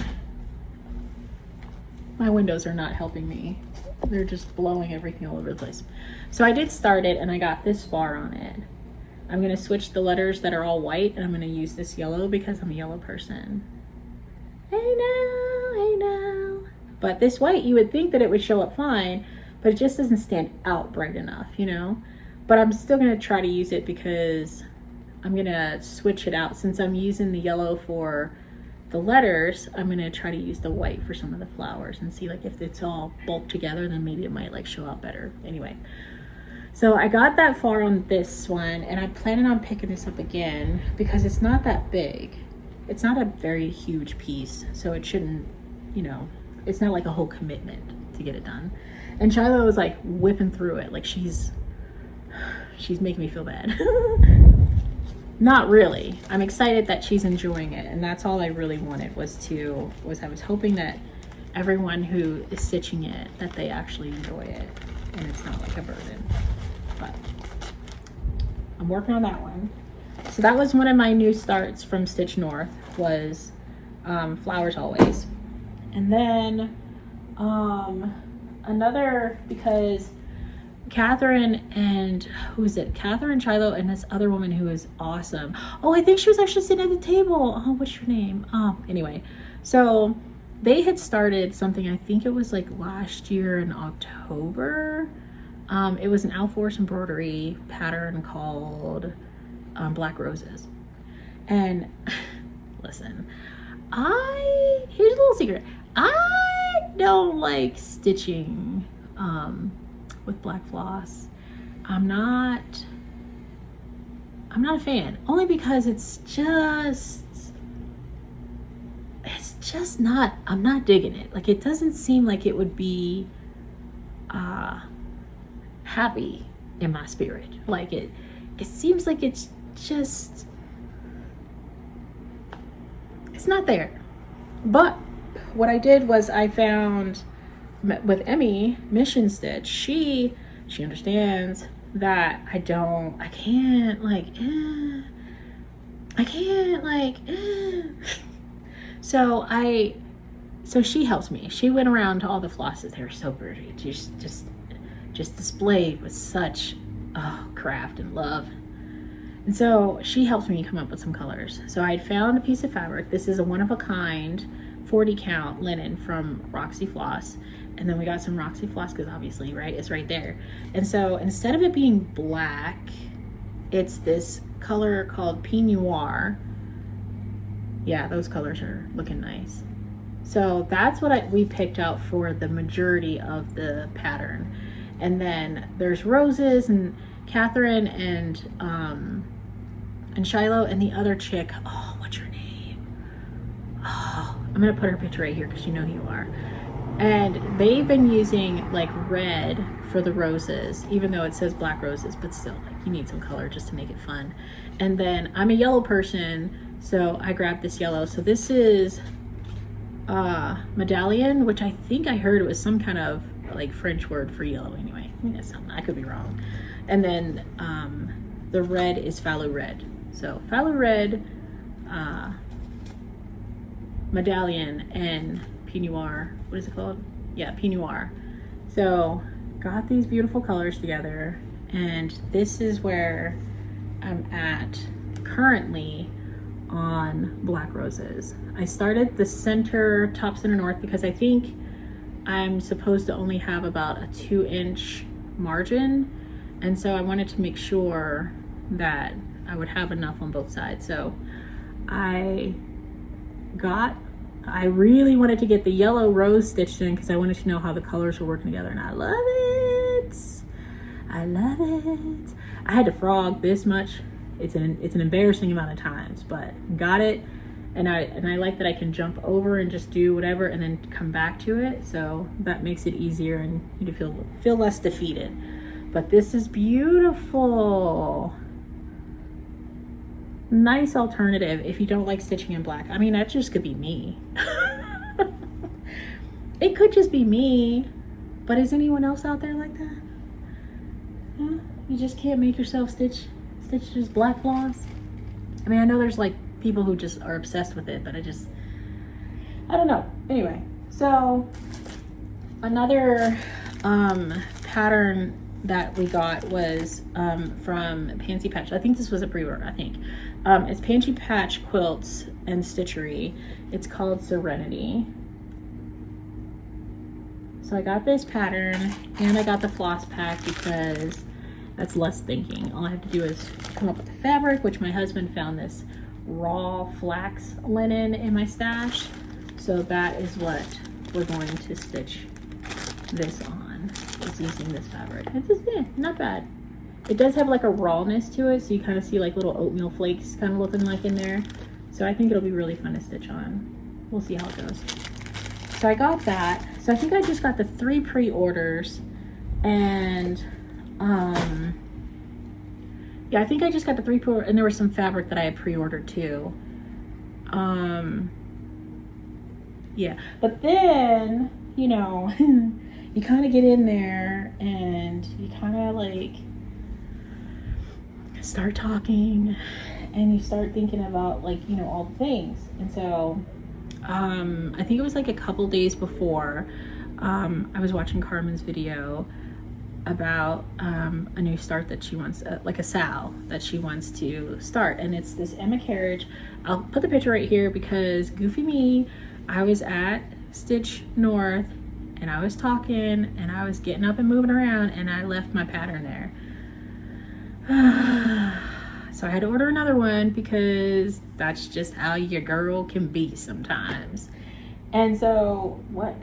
My windows are not helping me. They're just blowing everything all over the place. So I did start it, and I got this far on it. I'm gonna switch the letters that are all white, and I'm gonna use this yellow because I'm a yellow person. Hey now, hey now. But this white, you would think that it would show up fine, but it just doesn't stand out bright enough, you know? But I'm still gonna try to use it, because I'm gonna switch it out. Since I'm using the yellow for the letters, I'm gonna try to use the white for some of the flowers, and see like if it's all bulked together, then maybe it might like show out better. Anyway, so I got that far on this one, and I'm planning on picking this up again because it's not that big. It's not a very huge piece, so it shouldn't, you know, it's not like a whole commitment to get it done. And Shiloh was like whipping through it, like she's making me feel bad. Not really. I'm excited that she's enjoying it, and that's all I really wanted was I was hoping that everyone who is stitching it, that they actually enjoy it and it's not like a burden. But I'm working on that one. So that was one of my new starts from Stitch North, was Flowers Always. And then another, because Catherine and Catherine Shiloh and this other woman who is awesome. Oh, I think she was actually sitting at the table. Oh, what's your name? Anyway, so they had started something, I think it was like last year in October. It was an Folk Embroidery pattern called Black Roses. And listen, here's a little secret. I don't like stitching with black floss. I'm not a fan, only because it's just not, I'm not digging it. Like, it doesn't seem like it would be happy in my spirit. Like it seems like it's not there. But what I did was I found with Emmy Mission Stitch, she understands that I can't like so she helps me. She went around to all the flosses. They were so pretty. Just displayed with such craft and love. And so she helped me come up with some colors. So I found a piece of fabric. This is a one-of-a-kind 40 count linen from Roxy Floss. And then we got some Roxy Floss because obviously, right, it's right there. And so instead of it being black, it's this color called Pinot Noir. Yeah, those colors are looking nice. So that's what we picked out for the majority of the pattern. And then there's roses and Catherine and Shiloh and the other chick. Oh, what's your name? Oh, I'm gonna put her picture right here because you know who you are. And they've been using like red for the roses, even though it says black roses, but still, like, you need some color just to make it fun. And then I'm a yellow person, so I grabbed this yellow. So this is medallion, which I think I heard it was some kind of like French word for yellow anyway. I mean, that's something, I could be wrong. And then the red is phthalo red. So phthalo red, medallion, and Pinot Noir. What is it called? Yeah, Pinot Noir. So got these beautiful colors together, and this is where I'm at currently on black roses. I started the center, top center north, because I think I'm supposed to only have about a 2-inch margin, and so I wanted to make sure that I would have enough on both sides. So I really wanted to get the yellow rose stitched in because I wanted to know how the colors were working together, and I love it. I love it. I had to frog this much. It's an embarrassing amount of times, but got it. And I like that I can jump over and just do whatever and then come back to it. So that makes it easier and you feel less defeated. But this is beautiful. Nice alternative if you don't like stitching in black. I mean, that just could be me. It could just be me, but is anyone else out there like that? Yeah, you just can't make yourself stitch just black floss. I mean, I know there's like people who just are obsessed with it, but I don't know. Anyway, so another pattern that we got was from Pansy Patch. I think this was a pre-order, I think. It's Pansy Patch Quilts and Stitchery. It's called Serenity. So I got this pattern and I got the floss pack because that's less thinking. All I have to do is come up with the fabric, which my husband found this raw flax linen in my stash. So that is what we're going to stitch this on, is using this fabric. It's just, not bad. It does have like a rawness to it, so you kind of see like little oatmeal flakes kind of looking like in there. So I think it'll be really fun to stitch on. We'll see how it goes. So I got that. So I think I just got the 3 pre-orders, and yeah, I think I just got the 3 pre-orders, and there was some fabric that I had pre-ordered too. Yeah, but then, you know, you kind of get in there and you kind of like start talking and you start thinking about, like, you know, all the things. And so I think it was like a couple days before, I was watching Carmen's video about a new start that she wants, like a SAL that she wants to start, and it's this Emma carriage. I'll put the picture right here because goofy me, I was at Stitch North and I was talking and I was getting up and moving around and I left my pattern there. So I had to order another one because that's just how your girl can be sometimes. And so what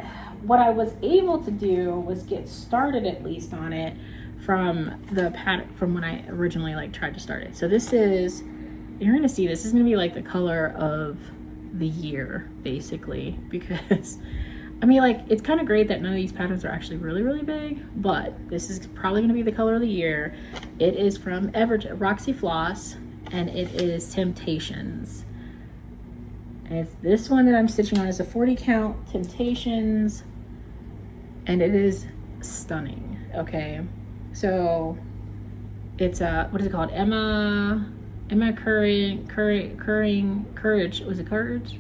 I was able to do was get started at least on it from the pattern from when I originally like tried to start it. So this is, you're gonna see this is gonna be like the color of the year basically, because I mean, like, it's kind of great that none of these patterns are actually really, really big, but this is probably going to be the color of the year. It is from Roxy Floss, and it is Temptations. And it's this one that I'm stitching on is a 40 count Temptations, and it is stunning. Okay, so it's what is it called? Emma Courage. Was it Courage?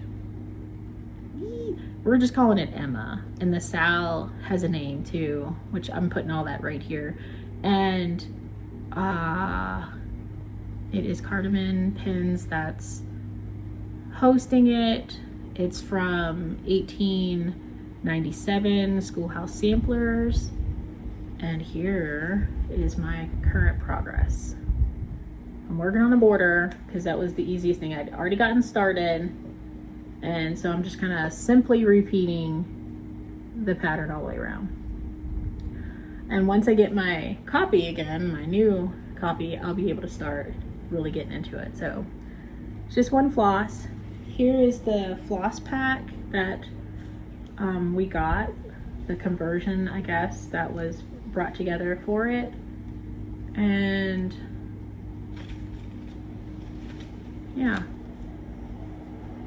We're just calling it Emma, and the SAL has a name too, which I'm putting all that right here. And it is Cardamom Pins that's hosting it. It's from 1897 Schoolhouse Samplers, and here is my current progress. I'm working on the border because that was the easiest thing. I'd already gotten started, and so I'm just kind of simply repeating the pattern all the way around. And once I get my copy again, my new copy, I'll be able to start really getting into it. So it's just one floss. Here is the floss pack that we got, the conversion, I guess, that was brought together for it. And yeah,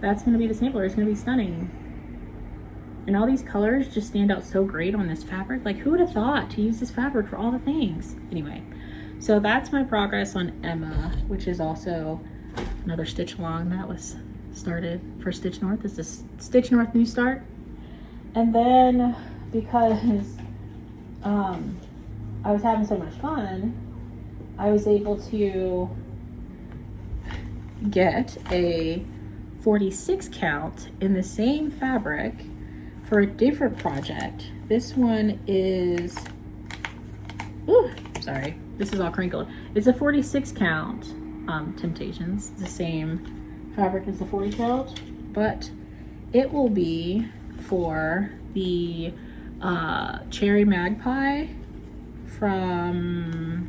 that's gonna be the sampler. It's gonna be stunning. And all these colors just stand out so great on this fabric. Like, who would have thought to use this fabric for all the things? Anyway, so that's my progress on Emma, which is also another stitch along that was started for Stitch North. This is Stitch North New Start. And then because I was having so much fun, I was able to get a 46 count in the same fabric for a different project. This one is, ooh, sorry, this is all crinkled. It's a 46 count Temptations, the same fabric as the 40 count, but it will be for the Cherry Magpie from,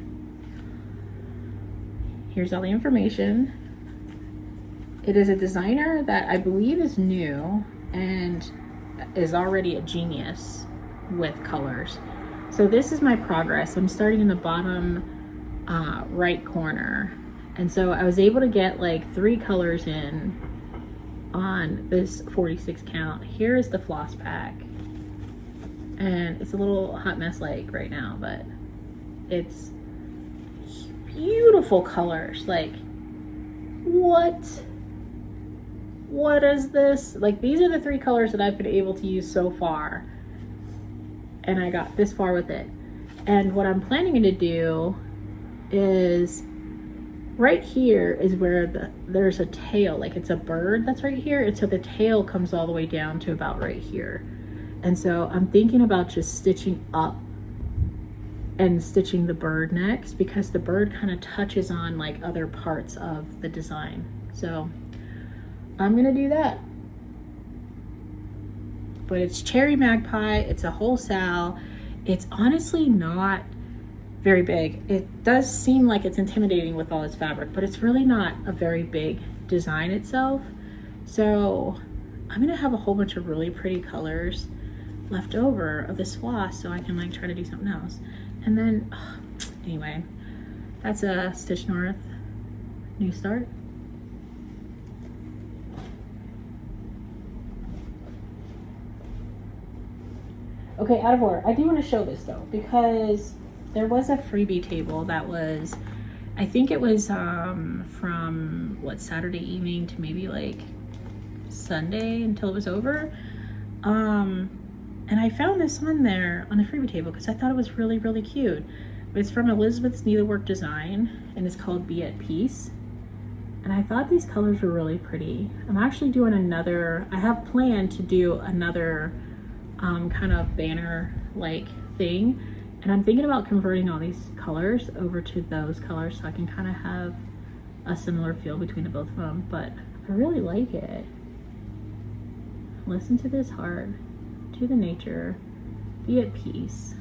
here's all the information. It is a designer that I believe is new and is already a genius with colors. So this is my progress. I'm starting in the bottom right corner. And so I was able to get like 3 colors in on this 46 count. Here is the floss pack. And it's a little hot mess like right now, but it's beautiful colors. Like, what is this? Like, these are the 3 colors that I've been able to use so far, and I got this far with it. And what I'm planning to do is right here is where there's a tail, like it's a bird that's right here, and so the tail comes all the way down to about right here. And so I'm thinking about just stitching up and stitching the bird next, because the bird kind of touches on like other parts of the design. So I'm gonna do that. But it's Cherry Magpie, it's a whole SAL. It's honestly not very big. It does seem like it's intimidating with all this fabric, but it's really not a very big design itself. So I'm gonna have a whole bunch of really pretty colors left over of this floss, so I can like try to do something else. And then anyway, that's a Stitch North New Start. Okay, out of order. I do want to show this though, because there was a freebie table that was, I think it was from what, Saturday evening to maybe like Sunday until it was over. And I found this on there on the freebie table because I thought it was really, really cute. It's from Elizabeth's Needlework Design, and it's called Be at Peace. And I thought these colors were really pretty. I'm actually doing another, I have planned to do another kind of banner like thing, and I'm thinking about converting all these colors over to those colors so I can kind of have a similar feel between the both of them. But I really like it. Listen to this heart, to the nature, be at peace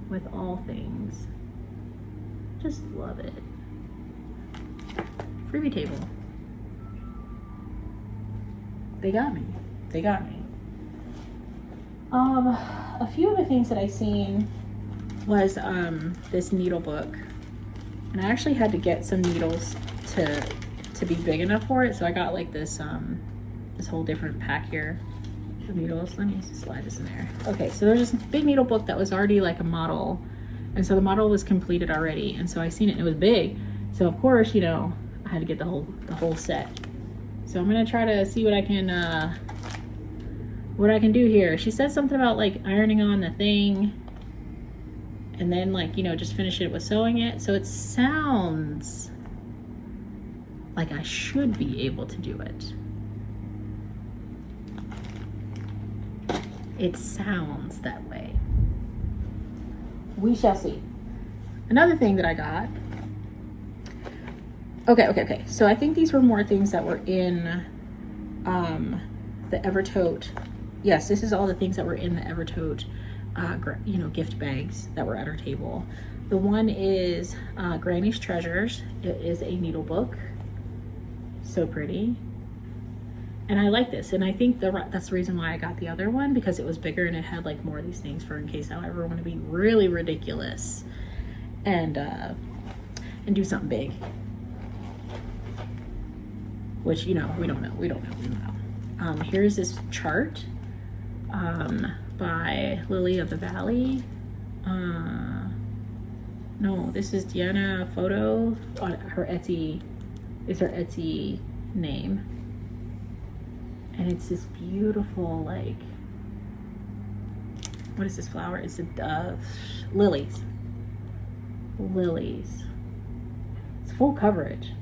with all things. Just love it. Freebie table. They got me. They got me. A few of the things that I seen was this needle book, and I actually had to get some needles to be big enough for it. So I got like this this whole different pack here of needles. Let me slide this in there. Okay, so there's this big needle book that was already like a model, and so the model was completed already, and so I seen it and it was big, so of course, you know, I had to get the whole set. So I'm gonna try to see what I can do here. She said something about like ironing on the thing and then like, you know, just finish it with sewing it. So it sounds like I should be able to do it. It sounds that way. We shall see. Another thing that I got. Okay. So I think these were more things that were in the Evertote. Yes, this is all the things that were in the Evertote, you know, gift bags that were at our table. The one is Granny's Treasures. It is a needle book. So pretty. And I like this, and I think that's the reason why I got the other one, because it was bigger and it had like more of these things for in case I ever want to be really ridiculous and do something big. Which, you know, we don't know. Here's this chart by Lily of the Valley. No, this is Deanna Photo. Her Etsy is her Etsy name. And it's this beautiful, like, what is this flower? It's a lilies. Lilies. It's full coverage.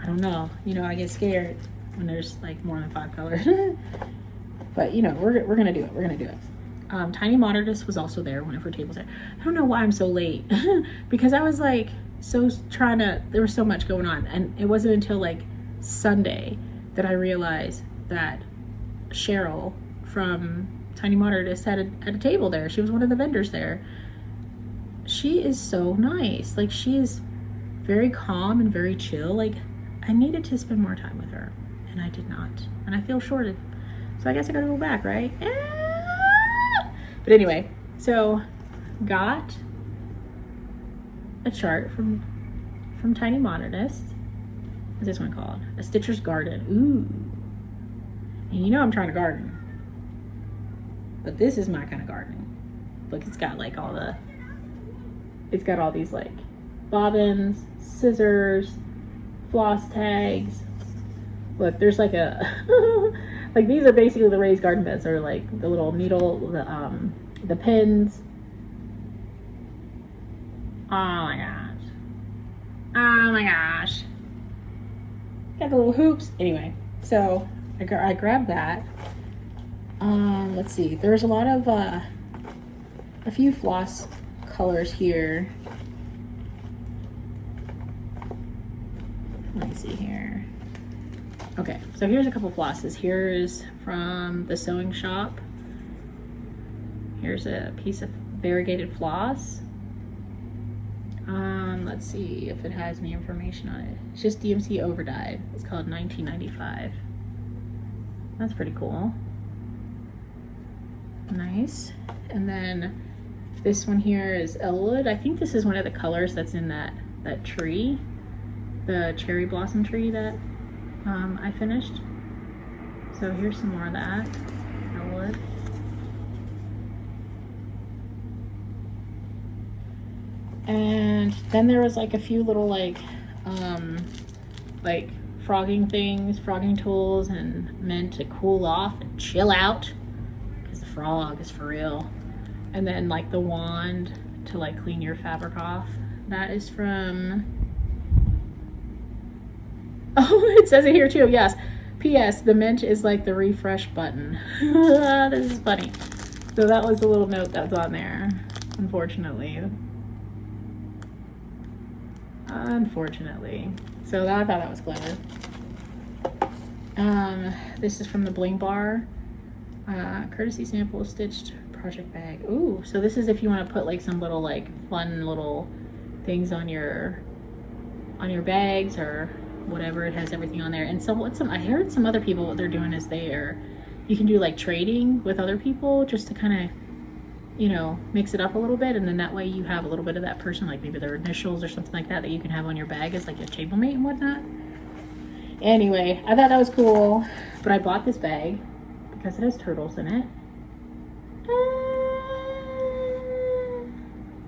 I don't know. You know, I get scared when there's like more than 5 colors. But you know, we're gonna do it. We're gonna do it. Tiny Modernist was also there, one of her tables there. I don't know why I'm so late because I was like so trying to. There was so much going on, and it wasn't until like Sunday that I realized that Cheryl from Tiny Modernist had a table there. She was one of the vendors there. She is so nice. Like, she is very calm and very chill. Like, I needed to spend more time with her, and I did not. And I feel shorted. So I guess I gotta go back, right? But anyway, so got a chart from Tiny Modernist. What's this one called? A Stitcher's Garden. Ooh. And you know I'm trying to garden. But this is my kind of gardening. Look, it's got like it's got all these like bobbins, scissors, floss tags. Look, there's like like these are basically the raised garden beds, or like the little needle, the pins. Oh my gosh. Oh my gosh. Got the little hoops. Anyway, so I grabbed that. Let's see. There's a lot of a few floss colors here. Let me see here. Okay, so here's a couple flosses. Here's from the sewing shop. Here's a piece of variegated floss. Let's see if it has any information on it. It's just DMC Overdyed. It's called 1995. That's pretty cool. Nice. And then this one here is Elwood. I think this is one of the colors that's in that tree, the cherry blossom tree that I finished. So here's some more of that, Elwood. And then there was like a few little like frogging things, frogging tools, and meant to cool off and chill out because the frog is for real. And then like the wand to like clean your fabric off. That is from, oh, it says it here too, yes. P.S. The mint is like the refresh button. This is funny. So that was the little note that was on there, unfortunately. So I thought that was clever. This is from the Bling Bar. Courtesy sample stitched project bag. Ooh, so this is if you want to put like some little like fun little things on your bags or whatever. It has everything on there. And I heard some other people, what they're doing is you can do like trading with other people just to kind of, you know, mix it up a little bit, and then that way you have a little bit of that person, like maybe their initials or something like that, that you can have on your bag as like a chambermaid and whatnot. Anyway, I thought that was cool, but I bought this bag because it has turtles in it.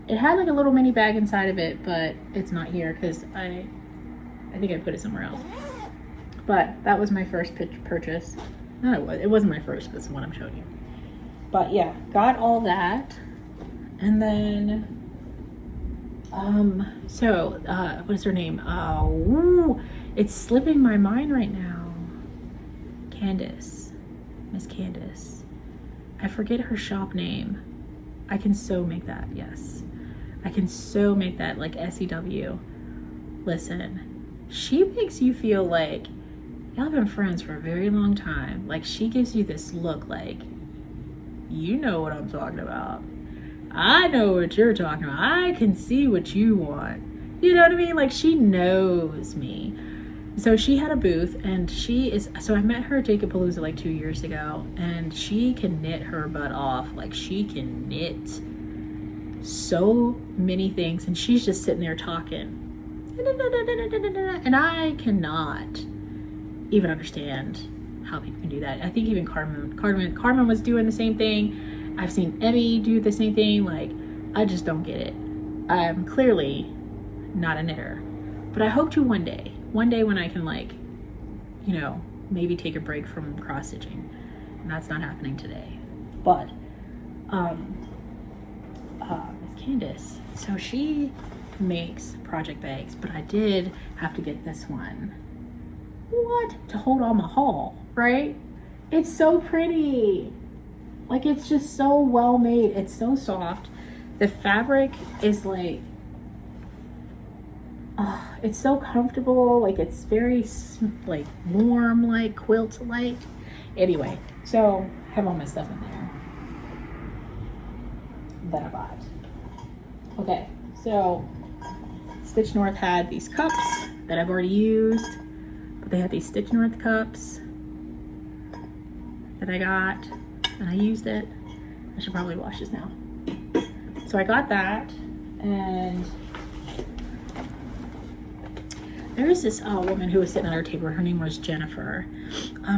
It had like a little mini bag inside of it, but it's not here because I think I put it somewhere else. But that was my first purchase. No, it wasn't my first, but it's the one I'm showing you. But yeah, got all that. And then, what is her name? It's slipping my mind right now. Candace. Miss Candace. I forget her shop name. I can so make that, yes. I can so make that, like SEW. Listen, she makes you feel like y'all have been friends for a very long time. Like, she gives you this look like, you know what I'm talking about. I know what you're talking about. I can see what you want. You know what I mean? Like, she knows me. So she had a booth, and so I met her at Jacobpalooza like 2 years ago, and she can knit her butt off. Like, she can knit so many things, and she's just sitting there talking. And I cannot even understand how people can do that. I think even Carmen was doing the same thing. I've seen Emmy do the same thing. Like, I just don't get it. I'm clearly not a knitter, but I hope to one day when I can, like, you know, maybe take a break from cross stitching, and that's not happening today. But Miss Candace, so she makes project bags, but I did have to get this one. What? To hold all my haul, right? It's so pretty. Like, it's just so well made. It's so soft. The fabric is like, it's so comfortable. Like, it's very like warm, like quilt like. Anyway, so I have all my stuff in there that I bought. Okay, so Stitch North had these cups that I've already used, but they had these Stitch North cups that I got, and I used it. I should probably wash this now. So I got that, and there was this woman who was sitting at our table. Her name was Jennifer.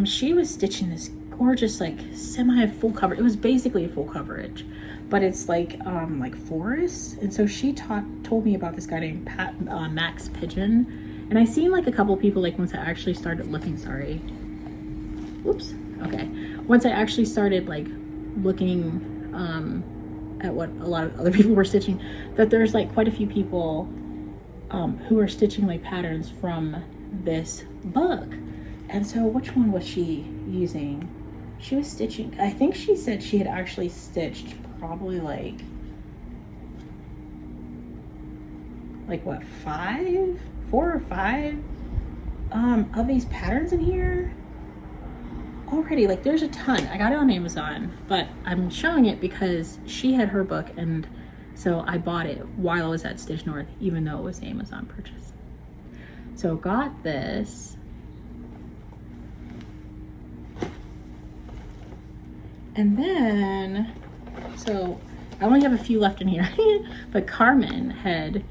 She was stitching this gorgeous, like, semi-full cover. It was basically a full coverage, but it's like forest. And so she told me about this guy named Max Pigeon. And I seen like a couple people, like, once I actually started looking, once I actually started like looking at what a lot of other people were stitching, that there's like quite a few people who are stitching like patterns from this book. And so which one was she using? She was stitching, I think she said she had actually stitched probably like what, 4 or 5 of these patterns in here already. Like, there's a ton. I got it on Amazon, but I'm showing it because she had her book, and so I bought it while I was at Stitch North, even though it was an Amazon purchase. So got this. And then, so I only have a few left in here, but Carmen had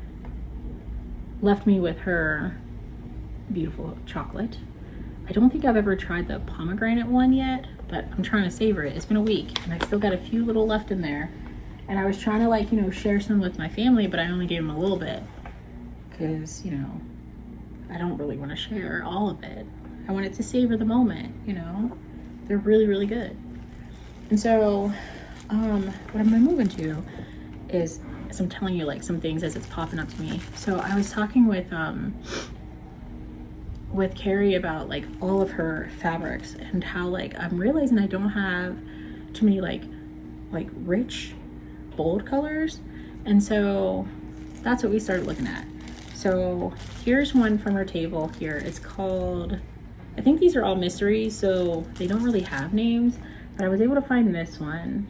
left me with her beautiful chocolate. I don't think I've ever tried the pomegranate one yet, but I'm trying to savor it. It's been a week, and I still got a few little left in there. And I was trying to, like, you know, share some with my family, but I only gave them a little bit because, you know, I don't really want to share all of it. I wanted to savor the moment, you know. They're really, really good. And so what I'm gonna move into is, as I'm telling you, like, some things as it's popping up to me. So I was talking with Carrie about, like, all of her fabrics and how, like, I'm realizing I don't have too many like rich, bold colors. And so that's what we started looking at. So here's one from her table here. It's called, I think these are all mysteries, so they don't really have names, but I was able to find this one.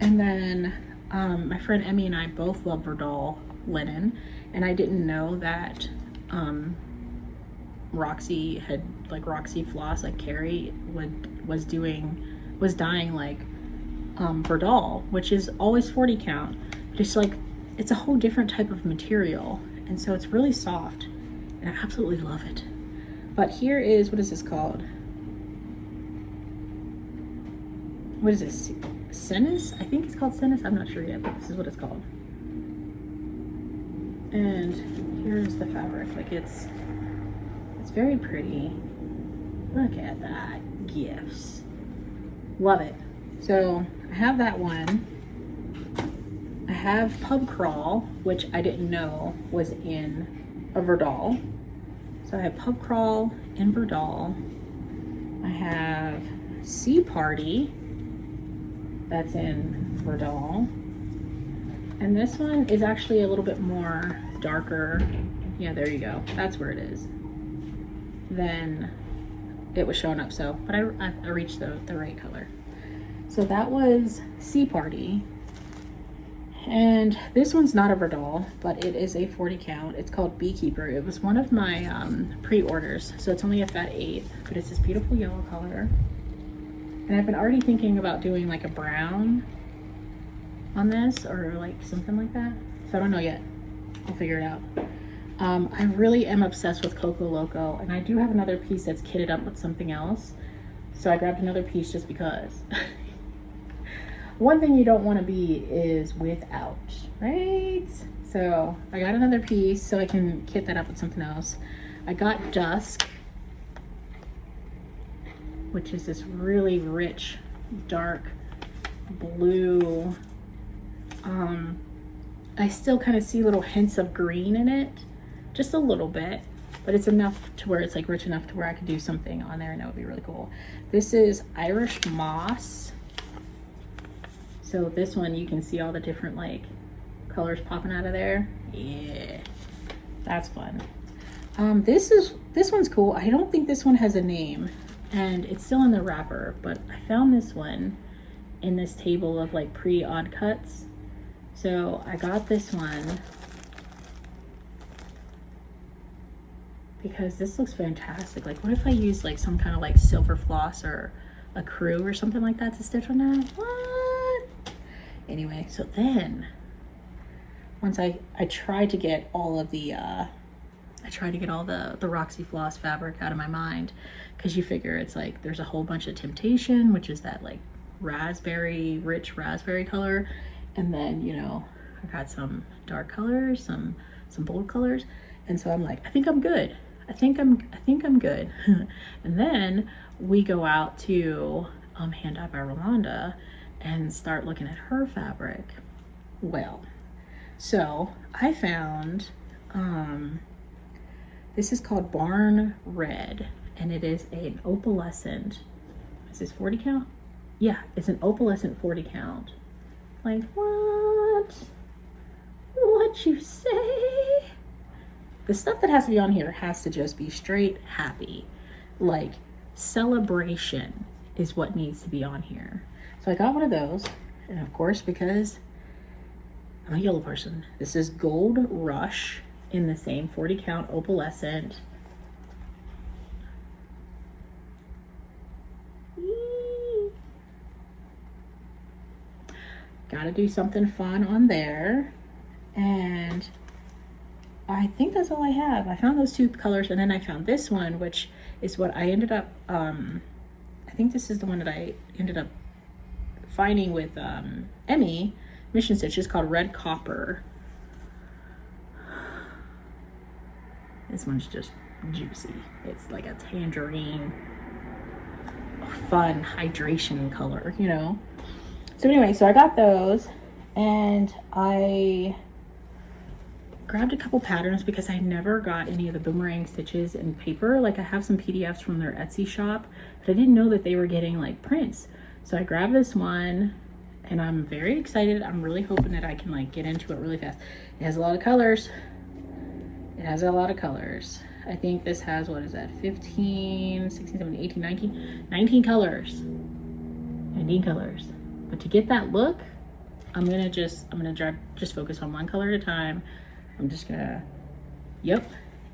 And then my friend Emmy and I both love Verdal linen, and I didn't know that Roxy Floss, like Carrie was dyeing like Verdal, which is always 40 count, but it's like, it's a whole different type of material, and so it's really soft, and and I absolutely love it. But here is, what is this called? What is this? Cenis? I think it's called Cenis. I'm not sure yet, but this is what it's called. And here's the fabric. Like it's very pretty. Look at that. Gifts. Love it. So I have that one. I have Pub Crawl, which I didn't know was in a Verdal. So I have Pub Crawl in Verdal. I have Sea Party. That's in Verdal. And this one is actually a little bit more darker. Yeah, there you go. That's where it is. Then it was showing up. So, but I reached the right color. So that was Sea Party. And this one's not a Verdal, but it is a 40 count. It's called Beekeeper. It was one of my pre-orders. So it's only a fat 8, but it's this beautiful yellow color. And I've been already thinking about doing like a brown on this or like something like that. So I don't know yet. I'll figure it out. I really am obsessed with Coco Loco, and I do have another piece that's kitted up with something else. So I grabbed another piece just because. One thing you don't want to be is without, right? So I got another piece so I can kit that up with something else. I got Dusk, which is this really rich, dark blue. I still kind of see little hints of green in it, just a little bit, but it's enough to where it's like rich enough to where I could do something on there and that would be really cool. This is Irish Moss. So this one, you can see all the different like colors popping out of there. Yeah, that's fun. This one's cool. I don't think this one has a name, and it's still in the wrapper, but I found this one in this table of like pre-odd cuts. So I got this one because this looks fantastic. Like, what if I use like some kind of like silver floss or a crew or something like that to stitch on that? What? Anyway, so then once I tried to get all of the the Roxy Floss fabric out of my mind, because you figure it's like there's a whole bunch of Temptation, which is that like raspberry, rich raspberry color, and then, you know, I got some dark colors, some bold colors, and so I'm like, I think I'm good. I think I'm good. And then we go out to Hand Dyed by Rolanda and start looking at her fabric. Well, so I found this is called Barn Red, and it is an opalescent. Is this 40 count? Yeah, it's an opalescent 40 count. Like, what? What you say? The stuff that has to be on here has to just be straight happy. Like, celebration is what needs to be on here. So I got one of those, and of course, because I'm a yellow person, this is Gold Rush in the same 40 count opalescent. Gotta do something fun on there. And I think that's all I have. I found those two colors, and then I found this one, which is what I ended up, I think this is the one that I ended up finding with Emmy Mission Stitch. It's called Red Copper. This one's just juicy. It's like a tangerine, fun hydration color, you know? So anyway, so I got those, and I grabbed a couple patterns because I never got any of the boomerang stitches in paper. Like, I have some PDFs from their Etsy shop, but I didn't know that they were getting like prints. So I grabbed this one, and I'm very excited. I'm really hoping that I can like get into it really fast. It has a lot of colors. It has a lot of colors. I think this has, what is that, 15, 16, 17, 18, 19 colors. 19 colors. But to get that look, I'm gonna just focus on one color at a time. I'm just gonna, yep,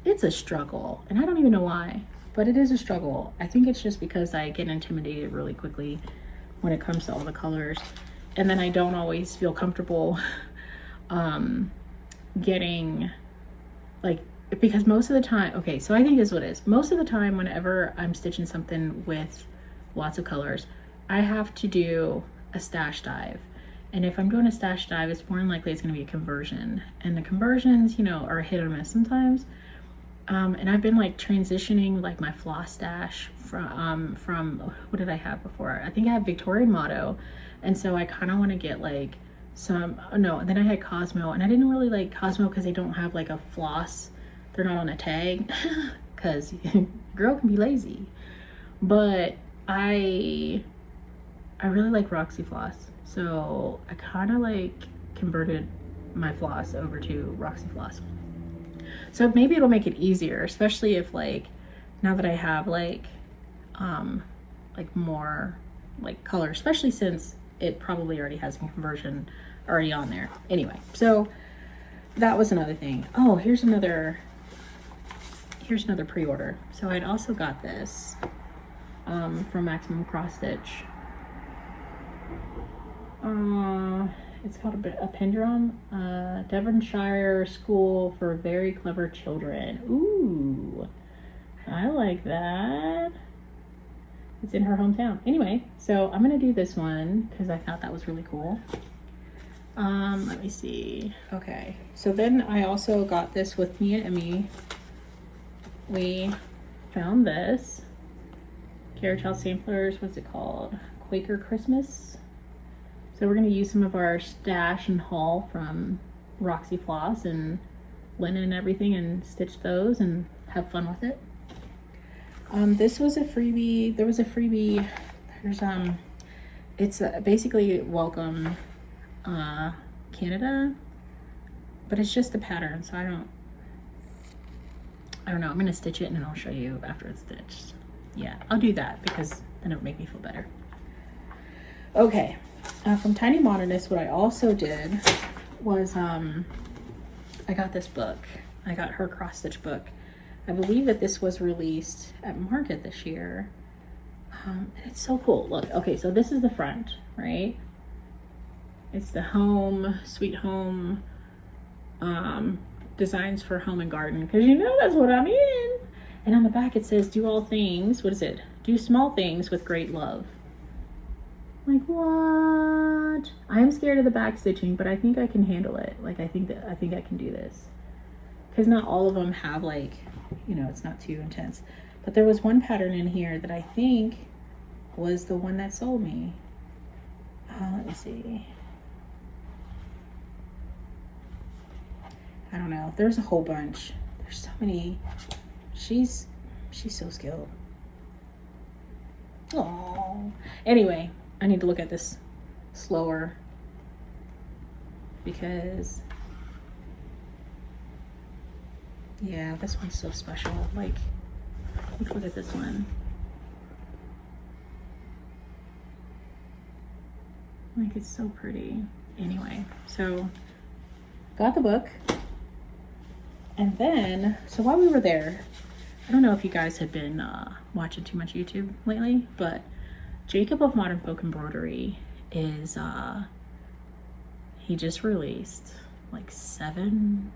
it's a struggle. And I don't even know why, but it is a struggle. I think it's just because I get intimidated really quickly when it comes to all the colors. And then I don't always feel comfortable getting, like, because most of the time, okay, so I think this is what it is. Most of the time, whenever I'm stitching something with lots of colors, I have to do a stash dive. And if I'm doing a stash dive, it's more than likely it's going to be a conversion. And the conversions, you know, are hit or miss sometimes. And I've been like transitioning like my floss stash from what did I have before? I think I had Victorian Motto. And so I kind of want to get like some, no, then I had Cosmo, and I didn't really like Cosmo because they don't have like a floss. They're not on a tag because girl can be lazy. But I really like Roxy Floss. So I kind of like converted my floss over to Roxy Floss. So maybe it'll make it easier, especially if like, now that I have like more like color, especially since it probably already has a conversion already on there. Anyway, so that was another thing. Oh, here's another pre-order. So I'd also got this from Maximum Cross Stitch. It's called a Pendulum, Devonshire School for Very Clever Children. Ooh, I like that. It's in her hometown. Anyway, so I'm gonna do this one because I thought that was really cool. Let me see. Okay, so then I also got this with me and Emmy. We found this. Carrot Child Samplers, what's it called? Quaker Christmas. So we're going to use some of our stash and haul from Roxy Floss and linen and everything and stitch those and have fun with it. This was a freebie. There was a freebie. There's it's basically Welcome Canada, but it's just a pattern, so I don't know. I'm going to stitch it and then I'll show you after it's stitched. Yeah, I'll do that because then it'll make me feel better. Okay. From Tiny Modernist, what I also did was I got this book. I got her cross stitch book. I believe that this was released at Market this year. And it's so cool. Look, okay, so this is the front, right? It's the home, sweet home, designs for home and garden, because you know that's what I'm in. And on the back it says, do all things, what is it? Do small things with great love. Like, what? I'm scared of the back stitching, but I think I can handle it. Like, I think I can do this. Because not all of them have, like, you know, it's not too intense. But there was one pattern in here that I think was the one that sold me. Let me see. I don't know. There's a whole bunch. There's so many. She's so skilled. Oh. Anyway. I need to look at this slower because, yeah, this one's so special. Like, look at this one. Like, it's so pretty. Anyway, so got the book. And then, so while we were there, I don't know if you guys have been watching too much YouTube lately, but Jacob of Modern Folk Embroidery is, he just released like 7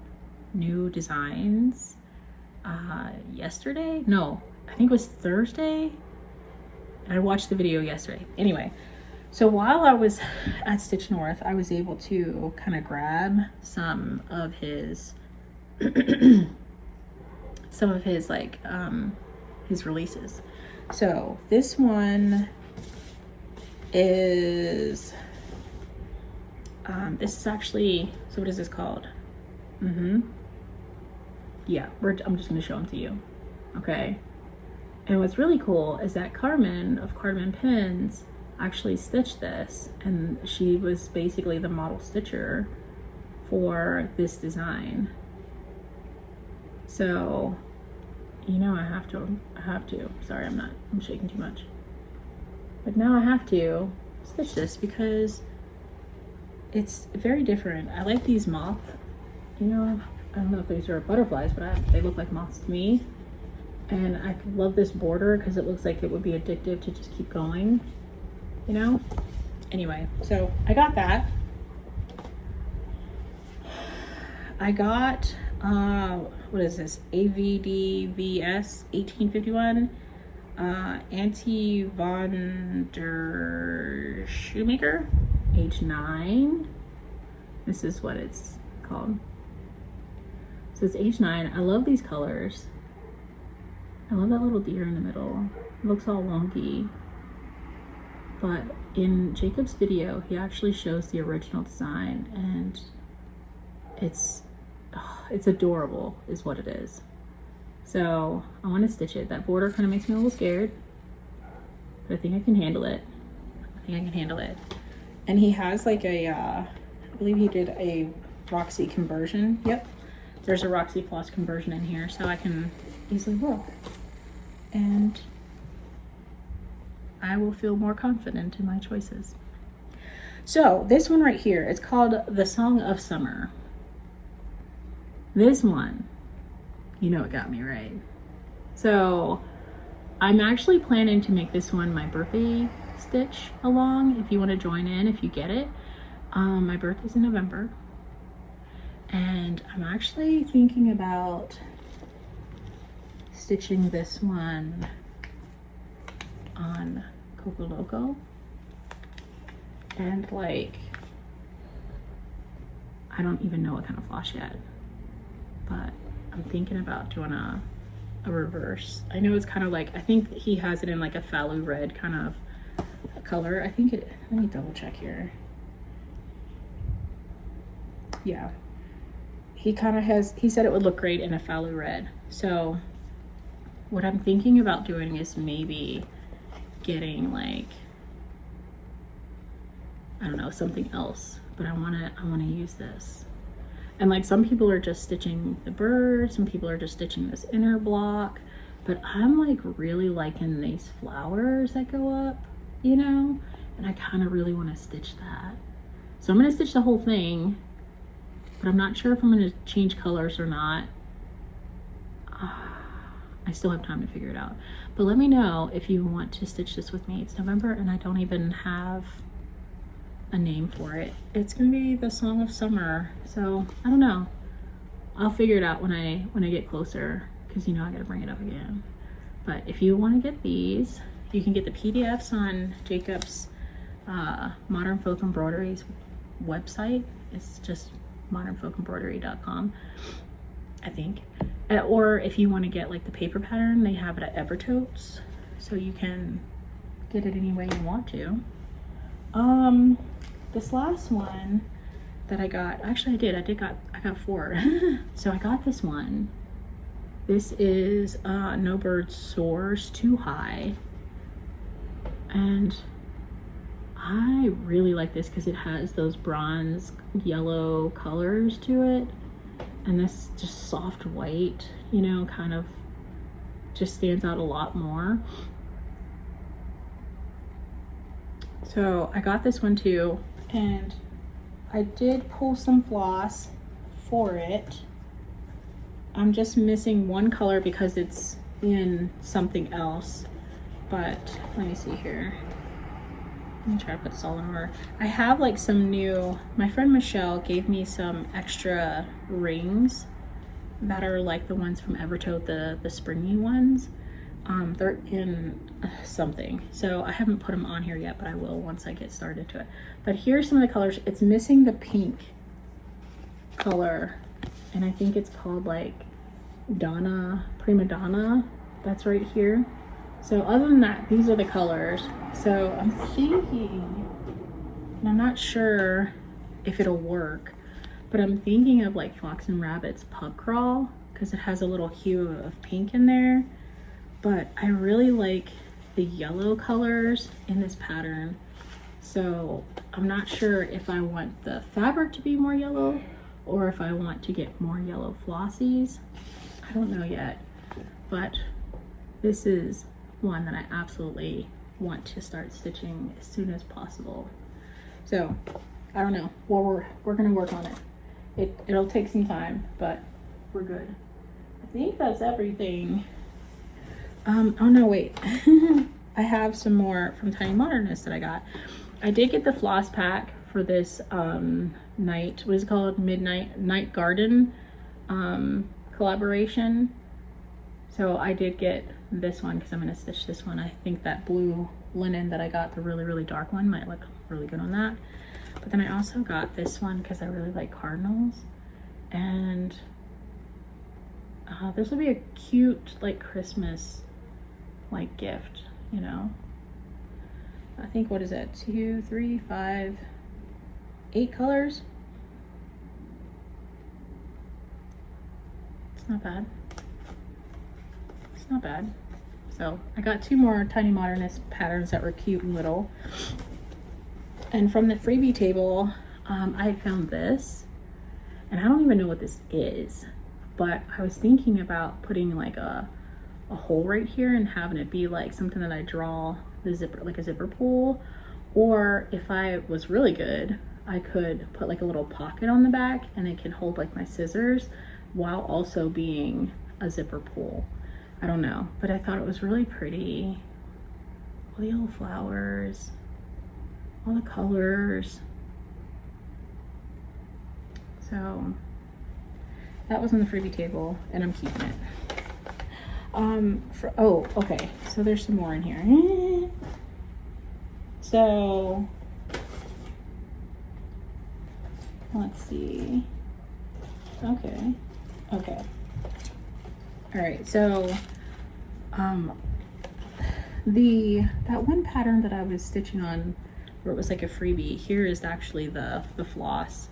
new designs yesterday. No, I think it was Thursday. I watched the video yesterday. Anyway, so while I was at Stitch North, I was able to kind of grab some of his like his releases. So this one is this is actually, so what is this called? Yeah, I'm just going to show them to you. Okay. And what's really cool is that Carmen of Cardamom Pins actually stitched this, and she was basically the model stitcher for this design. So, you know, I have to, sorry, I'm shaking too much. But now I have to stitch this because it's very different. I like these moth, you know, I don't know if these are butterflies, but they look like moths to me. And I love this border because it looks like it would be addictive to just keep going, you know? Anyway, so I got that. I got, what is this? AVDVS 1851. Auntie Von der Shoemaker, age 9. This is what it's called. So it's age 9. I love these colors. I love that little deer in the middle. It looks all wonky. But in Jacob's video, he actually shows the original design, and it's adorable is what it is. So I want to stitch it. That border kind of makes me a little scared, but I think I can handle it. And he has like a, I believe he did a Roxy conversion. Yep. There's a Roxy floss conversion in here, so I can easily look. And I will feel more confident in my choices. So this one right here, it's called The Song of Summer. This one, you know it got me right. So I'm actually planning to make this one my birthday stitch along. If you want to join in, if you get it. My birthday's in November. And I'm actually thinking about stitching this one on Coco Loco. And like, I don't even know what kind of floss yet, but I'm thinking about doing a reverse. I know it's kind of like, I think he has it in like a phthalo red kind of color. I think it, let me double check here. Yeah, he kind of has, he said it would look great in a phthalo red. So what I'm thinking about doing is maybe getting like, I don't know, something else, but I want to use this. And like some people are just stitching the bird, some people are just stitching this inner block, but I'm like really liking these flowers that go up, you know, and I kind of really want to stitch that. So I'm going to stitch the whole thing, but I'm not sure if I'm going to change colors or not. I still have time to figure it out, but let me know if you want to stitch this with me. It's November and I don't even have a name for it. It's gonna be The Song of Summer, so I don't know. I'll figure it out when I get closer, because you know I gotta bring it up again. But if you want to get these, you can get the PDFs on Jacob's Modern Folk Embroidery's website. It's just modernfolkembroidery.com, I think. Or if you want to get like the paper pattern, they have it at Evertotes, so you can get it any way you want to. This last one that I got, actually I got 4. So I got this one. This is No Bird Soars Too High, and I really like this because it has those bronze yellow colors to it, and this just soft white, you know, kind of just stands out a lot more. So I got this one too, and I did pull some floss for it. I'm just missing one color because it's in something else, but let me see here. Let me try to put this all in order. I have like some new, my friend Michelle gave me some extra rings that are like the ones from Evertote, the springy ones. They're in something, so I haven't put them on here yet, but I will once I get started to it. But here's some of the colors. It's missing the pink color, and I think it's called like Prima Donna. That's right here. So other than that, these are the colors. So I'm thinking, and I'm not sure if it'll work, but I'm thinking of like Fox and Rabbit's Pub Crawl, because it has a little hue of pink in there. But I really like the yellow colors in this pattern, so I'm not sure if I want the fabric to be more yellow or if I want to get more yellow flossies. I don't know yet, but this is one that I absolutely want to start stitching as soon as possible. So I don't know, well, we're gonna work on it. It'll take some time, but we're good. I think that's everything. Oh no, wait. I have some more from Tiny Modernist that I got. I did get the floss pack for this night, what is it called? Night Garden collaboration. So I did get this one because I'm going to stitch this one. I think that blue linen that I got, the really, really dark one, might look really good on that. But then I also got this one because I really like cardinals. And this would be a cute, like, Christmas, like, gift, you know? I think, what is it? 2, 3, 5, 8 colors. It's not bad. It's not bad. So I got 2 more Tiny Modernist patterns that were cute and little. And from the freebie table, I found this, and I don't even know what this is, but I was thinking about putting like a hole right here and having it be like something that I draw the zipper, like a zipper pull, or if I was really good, I could put like a little pocket on the back and it can hold like my scissors while also being a zipper pull. I don't know, but I thought it was really pretty. All the little flowers, all the colors. So that was on the freebie table and I'm keeping it. Oh, okay, so there's some more in here. So let's see. Okay. All right, so that one pattern that I was stitching on where it was like a freebie, here is actually the floss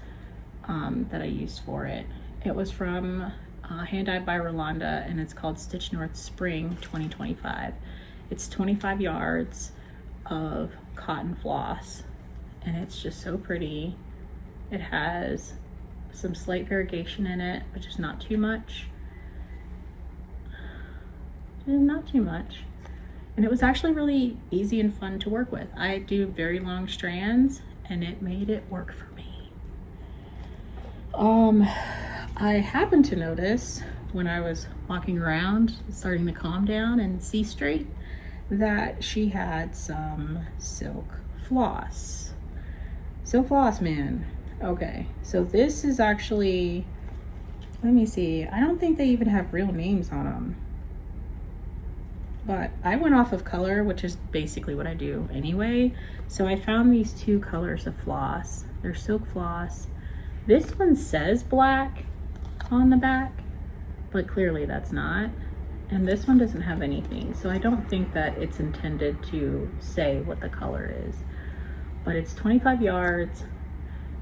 that I used for it. It was from Hand Dyed by Rolanda, and it's called Stitch North Spring 2025. It's 25 yards of cotton floss, and it's just so pretty. It has some slight variegation in it, which is not too much. Not too much. And it was actually really easy and fun to work with. I do very long strands, and it made it work for me. I happened to notice when I was walking around, starting to calm down and see straight, that she had some silk floss. Silk floss, man. Okay, so this is actually, let me see, I don't think they even have real names on them. But I went off of color, which is basically what I do anyway. So I found these 2 colors of floss. They're silk floss. This one says black on the back, but clearly that's not. And this one doesn't have anything. So I don't think that it's intended to say what the color is. But it's 25 yards.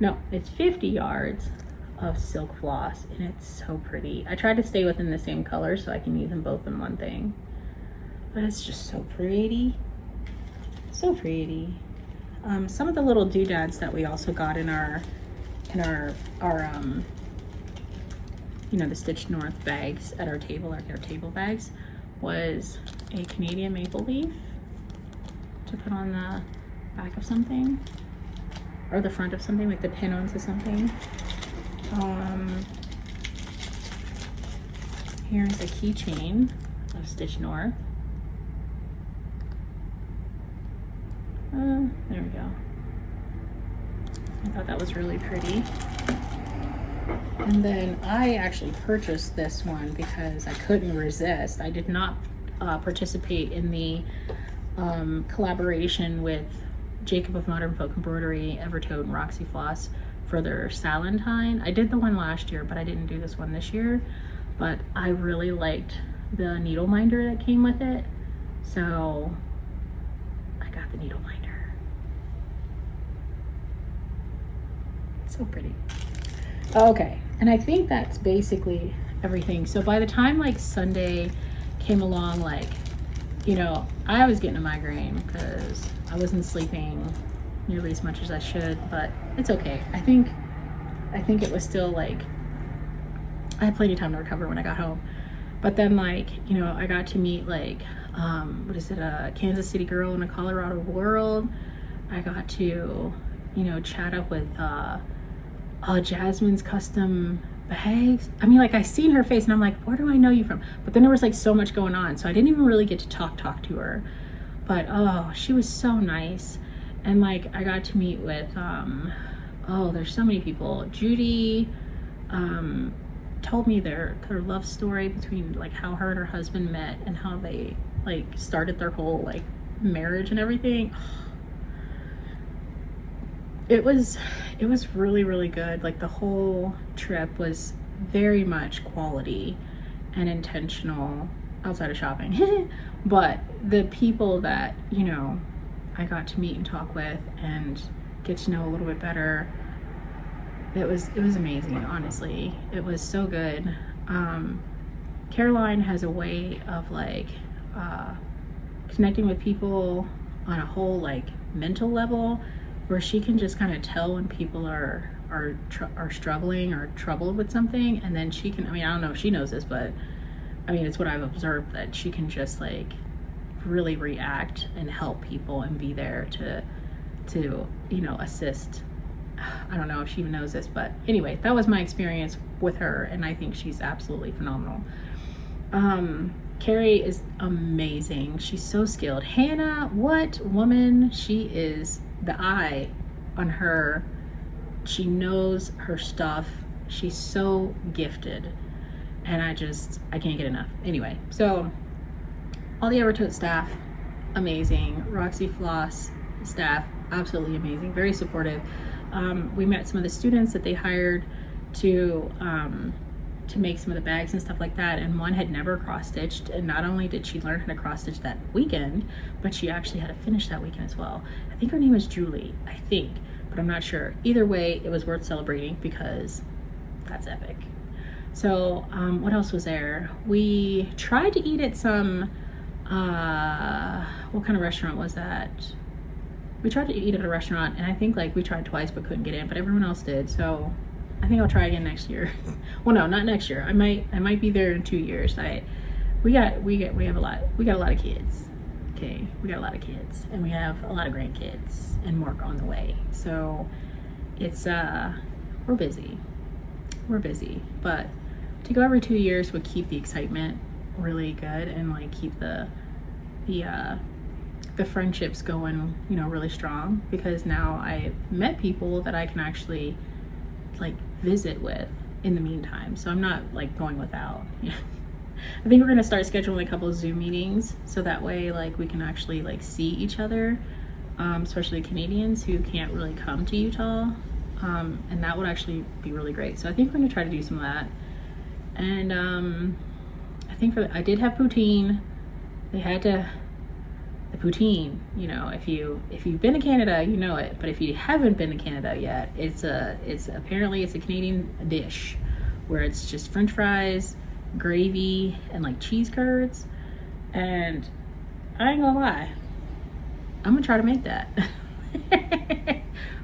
No, it's 50 yards of silk floss, and it's so pretty. I tried to stay within the same color so I can use them both in one thing. But it's just so pretty. So pretty. Some of the little doodads that we also got in our you know, the Stitch North bags at our table, like our table bags, was a Canadian maple leaf to put on the back of something, or the front of something, like the pin onto something. Here's a keychain of Stitch North. There we go. I thought that was really pretty. And then I actually purchased this one because I couldn't resist. I did not participate in the collaboration with Jacob of Modern Folk Embroidery, Evertote, and Roxy Floss for their Salentine. I did the one last year, but I didn't do this one this year. But I really liked the needle minder that came with it, so I got the needle minder. So pretty. Okay, and I think that's basically everything. So by the time like Sunday came along, like, you know, I was getting a migraine because I wasn't sleeping nearly as much as I should, but it's okay. I think it was still like, I had plenty of time to recover when I got home. But then, like, you know, I got to meet like, what is it, a Kansas City girl in a Colorado world. I got to, you know, chat up with Jasmine's custom bags. I mean, like, I seen her face and I'm like, where do I know you from? But then there was like so much going on, so I didn't even really get to talk to her. But oh, she was so nice. And like, I got to meet with oh, there's so many people. Judy, told me their love story between like how her and her husband met and how they like started their whole like marriage and everything. It was really, really good. Like the whole trip was very much quality and intentional outside of shopping. But the people that, you know, I got to meet and talk with and get to know a little bit better, it was amazing, honestly. It was so good. Caroline has a way of like connecting with people on a whole like mental level, where she can just kind of tell when people are struggling or troubled with something, and then she can, I mean, I don't know if she knows this, but I mean, it's what I've observed, that she can just like really react and help people and be there to you know, assist. I don't know if she even knows this, but anyway, that was my experience with her, and I think she's absolutely phenomenal. Carrie is amazing. She's so skilled. Hannah, what woman? She is the eye on her. She knows her stuff. She's so gifted, and I can't get enough. Anyway, so all the Evertote staff, amazing. Roxy Floss staff, absolutely amazing, very supportive. We met some of the students that they hired to make some of the bags and stuff like that, and one had never cross-stitched, and not only did she learn how to cross-stitch that weekend, but she actually had to finish that weekend as well. I think her name is Julie, I think, but I'm not sure. Either way, it was worth celebrating because that's epic. So what else was there? We tried to eat at some what kind of restaurant was that? We tried to eat at a restaurant, and I think like we tried twice but couldn't get in, but everyone else did. So I think I'll try again next year. Well, no, not next year. I might be there in 2 years. We got a lot of kids. Okay, we got a lot of kids, and we have a lot of grandkids and more on the way. So it's we're busy, but to go every 2 years would keep the excitement really good, and like keep the friendships going, you know, really strong, because now I've met people that I can actually like visit with in the meantime, so I'm not like going without. I think we're gonna start scheduling a couple of Zoom meetings, so that way like we can actually like see each other, especially Canadians who can't really come to Utah, and that would actually be really great. So I think we're gonna try to do some of that. And I think I did have poutine. They had the poutine, you know, if you've been to Canada, you know it, but if you haven't been to Canada yet, it's apparently a Canadian dish where it's just French fries, gravy, and like cheese curds. And I ain't gonna lie, I'm gonna try to make that.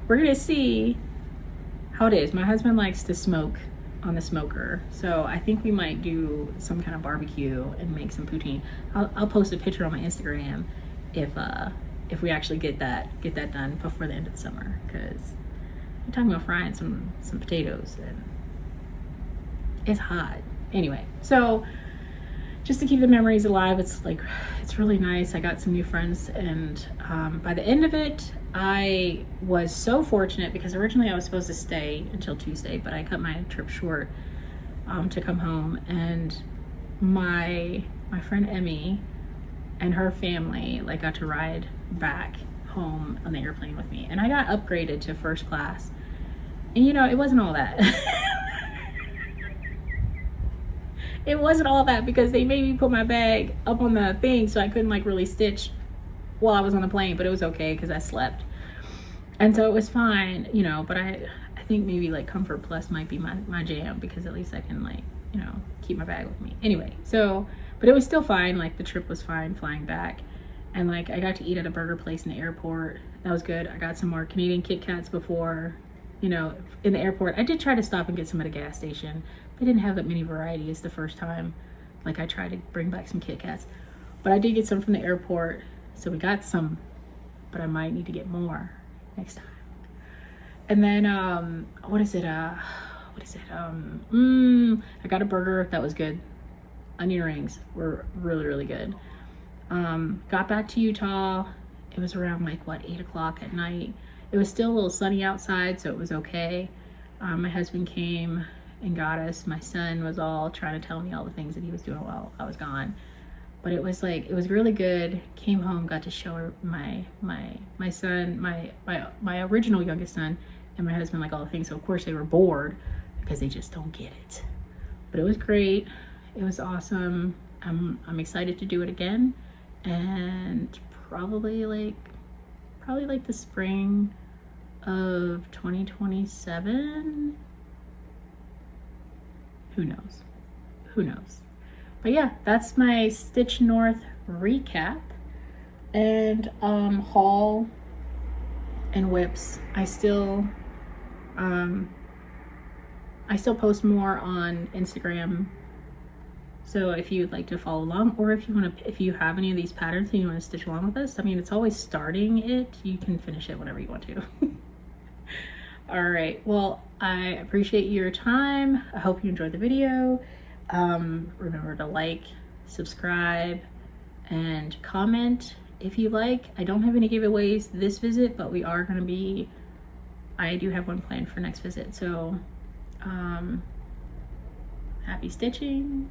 We're gonna see how it is. My husband likes to smoke on the smoker, so I think we might do some kind of barbecue and make some poutine. I'll post a picture on my Instagram if we actually get that done before the end of the summer, because we're talking about frying some potatoes and it's hot. Anyway, so just to keep the memories alive, it's really nice. I got some new friends, and by the end of it, I was so fortunate, because originally I was supposed to stay until Tuesday, but I cut my trip short to come home, and my friend Emmy and her family like got to ride back home on the airplane with me, and I got upgraded to first class. And you know, it wasn't all that. It wasn't all that, because they made me put my bag up on the thing so I couldn't like really stitch while I was on the plane, but it was okay because I slept, and so it was fine, you know. But I think maybe like Comfort Plus might be my jam, because at least I can like, you know, keep my bag with me. Anyway, so but it was still fine. Like the trip was fine flying back, and like I got to eat at a burger place in the airport. That was good. I got some more Canadian Kit Kats before, you know, in the airport. I did try to stop and get some at a gas station. They didn't have that many varieties the first time. Like I tried to bring back some Kit Kats, but I did get some from the airport. So we got some, but I might need to get more next time. And then what is it? I got a burger that was good. Onion rings were really, really good. Got back to Utah. It was around like 8 o'clock at night. It was still a little sunny outside, so it was okay. My husband came and Goddess. My son was all trying to tell me all the things that he was doing while I was gone. But it was like, it was really good. Came home, got to show her my son, my original youngest son, and my husband, like all the things. So of course they were bored because they just don't get it. But it was great. It was awesome. I'm excited to do it again, and probably like the spring of 2027. Who knows? Who knows? But yeah, that's my Stitch North recap and haul and whips. I still post more on Instagram. So if you'd like to follow along, or if you have any of these patterns and you want to stitch along with us, I mean, it's always starting it. You can finish it whenever you want to. All right. Well, I appreciate your time. I hope you enjoyed the video. Remember to like, subscribe, and comment if you like. I don't have any giveaways this visit, but we are going to be, I do have one planned for next visit. So, happy stitching,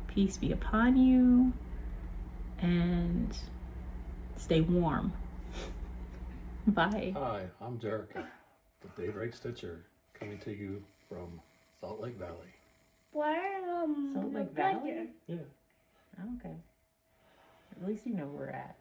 peace be upon you, and stay warm. Bye. Hi, I'm Jerica, the Daybreak Stitcher, coming to you from Salt Lake Valley. Salt Lake Valley? Yeah. Okay. At least you know where we're at.